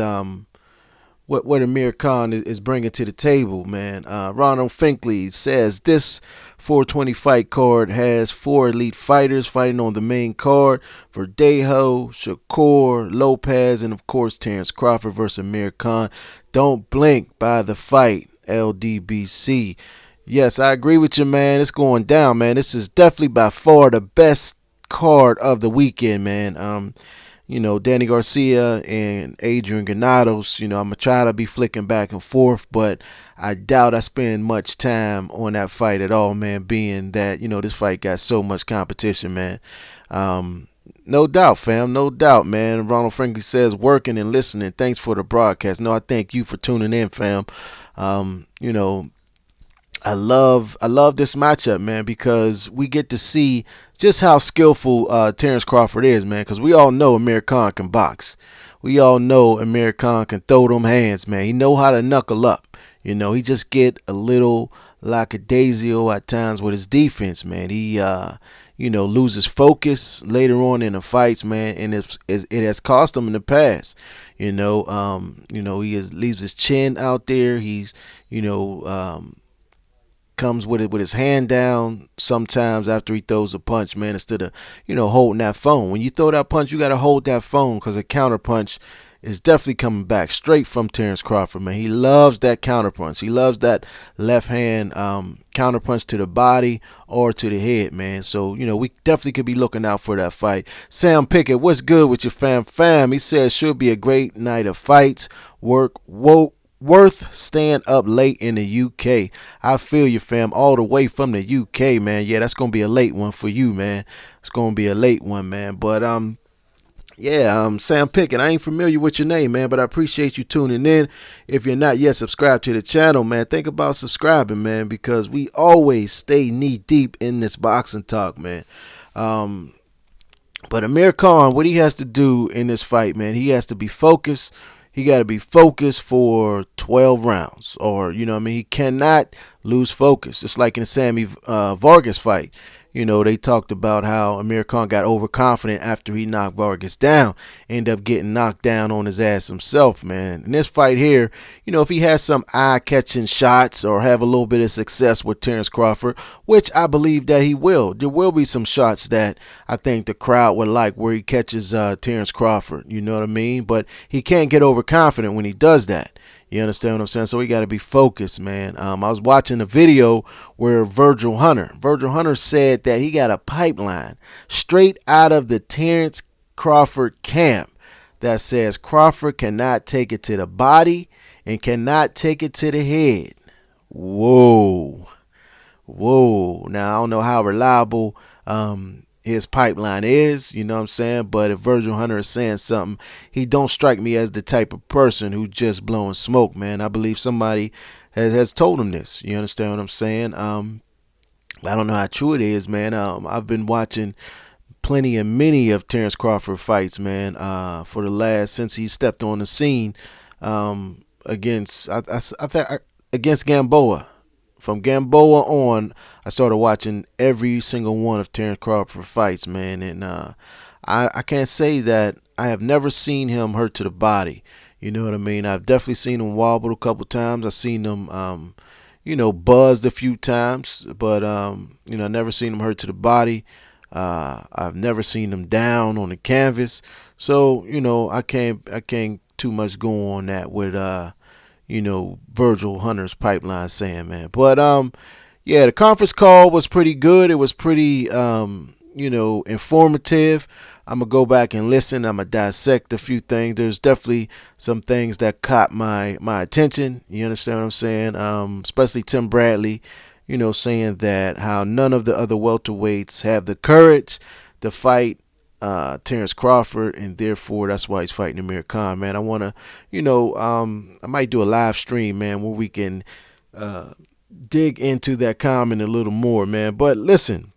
what Amir Khan is bringing to the table, man. Ronald Finkley says this 420 fight card has 4 elite fighters fighting on the main card: Verdejo, Shakur, Lopez, and of course Terence Crawford versus Amir Khan. Don't blink by the fight, LDBC. Yes, I agree with you, man. It's going down, man. This is definitely by far the best card of the weekend, man. Danny Garcia and Adrian Granados, I'm going to try to be flicking back and forth, but I doubt I spend much time on that fight at all, man, being that, this fight got so much competition, man. No doubt, fam. No doubt, man. Ronald Frankie says, working and listening. Thanks for the broadcast. No, I thank you for tuning in, fam. Um, you know, I love this matchup, man, because we get to see just how skillful Terence Crawford is, man. Because we all know Amir Khan can box. We all know Amir Khan can throw them hands, man. He know how to knuckle up. He just get a little lackadaisical at times with his defense, man. He loses focus later on in the fights, man, and it has cost him in the past. He leaves his chin out there. He's comes with it with his hand down sometimes after he throws a punch, man, instead of holding that phone. When you throw that punch, you got to hold that phone, because a counter punch is definitely coming back straight from Terence Crawford, man. He loves that counter punch. He loves that left hand counter punch to the body or to the head, man. So we definitely could be looking out for that fight. Sam Pickett, what's good with your fam? He says should be a great night of fights. Worth staying up late in the UK. I feel you, fam, all the way from the UK, man. Yeah, that's gonna be a late one for you, man. It's gonna be a late one, man. But Sam Pickett, I ain't familiar with your name, man, but I appreciate you tuning in. If you're not yet subscribed to the channel, man, think about subscribing, man, because we always stay knee deep in this boxing talk, man. But Amir Khan, what he has to do in this fight, man, he has to be focused. He got to be focused for 12 rounds, or he cannot lose focus. It's like in the Sammy Vargas fight. They talked about how Amir Khan got overconfident after he knocked Vargas down, ended up getting knocked down on his ass himself, man. In this fight here, if he has some eye-catching shots or have a little bit of success with Terence Crawford, which I believe that he will, there will be some shots that I think the crowd would like where he catches Terence Crawford, you know what I mean? But he can't get overconfident when he does that. You understand what I'm saying? So we got to be focused, man. I was watching a video where Virgil Hunter said that he got a pipeline straight out of the Terence Crawford camp that says Crawford cannot take it to the body and cannot take it to the head. Whoa. Now, I don't know how reliable his pipeline is, you know what I'm saying? But if Virgil Hunter is saying something, he don't strike me as the type of person who just blowing smoke, man. I believe somebody has told him this. You understand what I'm saying? I don't know how true it is, man. I've been watching many of Terence Crawford fights, man, for the last, since he stepped on the scene against Gamboa. From Gamboa on, I started watching every single one of Terence Crawford fights, man, and I can't say that I have never seen him hurt to the body. You know what I mean? I've definitely seen him wobble a couple times. I've seen him, buzzed a few times, but I never seen him hurt to the body. I've never seen him down on the canvas, so I can't too much go on that with Virgil Hunter's pipeline saying, man. But the conference call was pretty good. It was pretty informative. I'm gonna go back and listen. I'm gonna dissect a few things. There's definitely some things that caught my attention. You understand what I'm saying? Especially Tim Bradley, saying that how none of the other welterweights have the courage to fight Terence Crawford, and therefore that's why he's fighting Amir Khan, man. I want to, I might do a live stream, man, where we can dig into that comment a little more, man. But listen,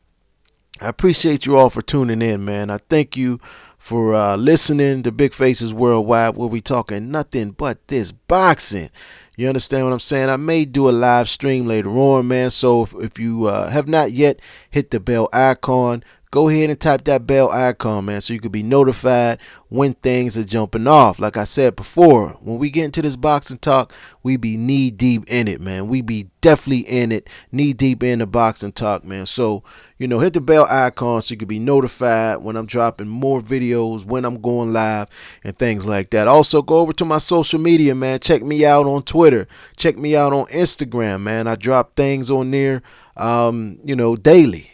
I appreciate you all for tuning in, man. I thank you for listening to Big Faces Worldwide, where we talking nothing but this boxing. You understand what I'm saying? I may do a live stream later on, man. So if you have not yet hit the bell icon, go ahead and type that bell icon, man, so you can be notified when things are jumping off. Like I said before, when we get into this boxing talk, we be knee deep in it, man. We be definitely in it, knee deep in the boxing talk, man. So, hit the bell icon so you can be notified when I'm dropping more videos, when I'm going live, and things like that. Also, go over to my social media, man. Check me out on Twitter. Check me out on Instagram, man. I drop things on there daily,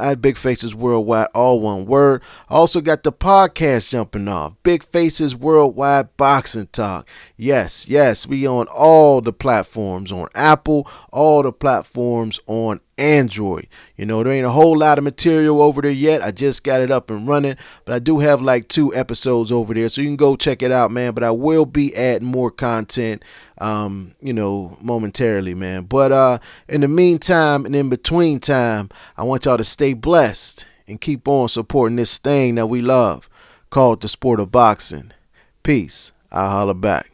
at Big Faces Worldwide, all one word. I also got the podcast jumping off, Big Faces Worldwide Boxing Talk. Yes, we on all the platforms, on Apple, all the platforms on Android. There ain't a whole lot of material over there yet. I just got it up and running, but I do have like 2 episodes over there, so you can go check it out, man. But I will be adding more content, momentarily, man. But in the meantime and in between time, I want y'all to stay blessed and keep on supporting this thing that we love called the sport of boxing. Peace. I'll holler back.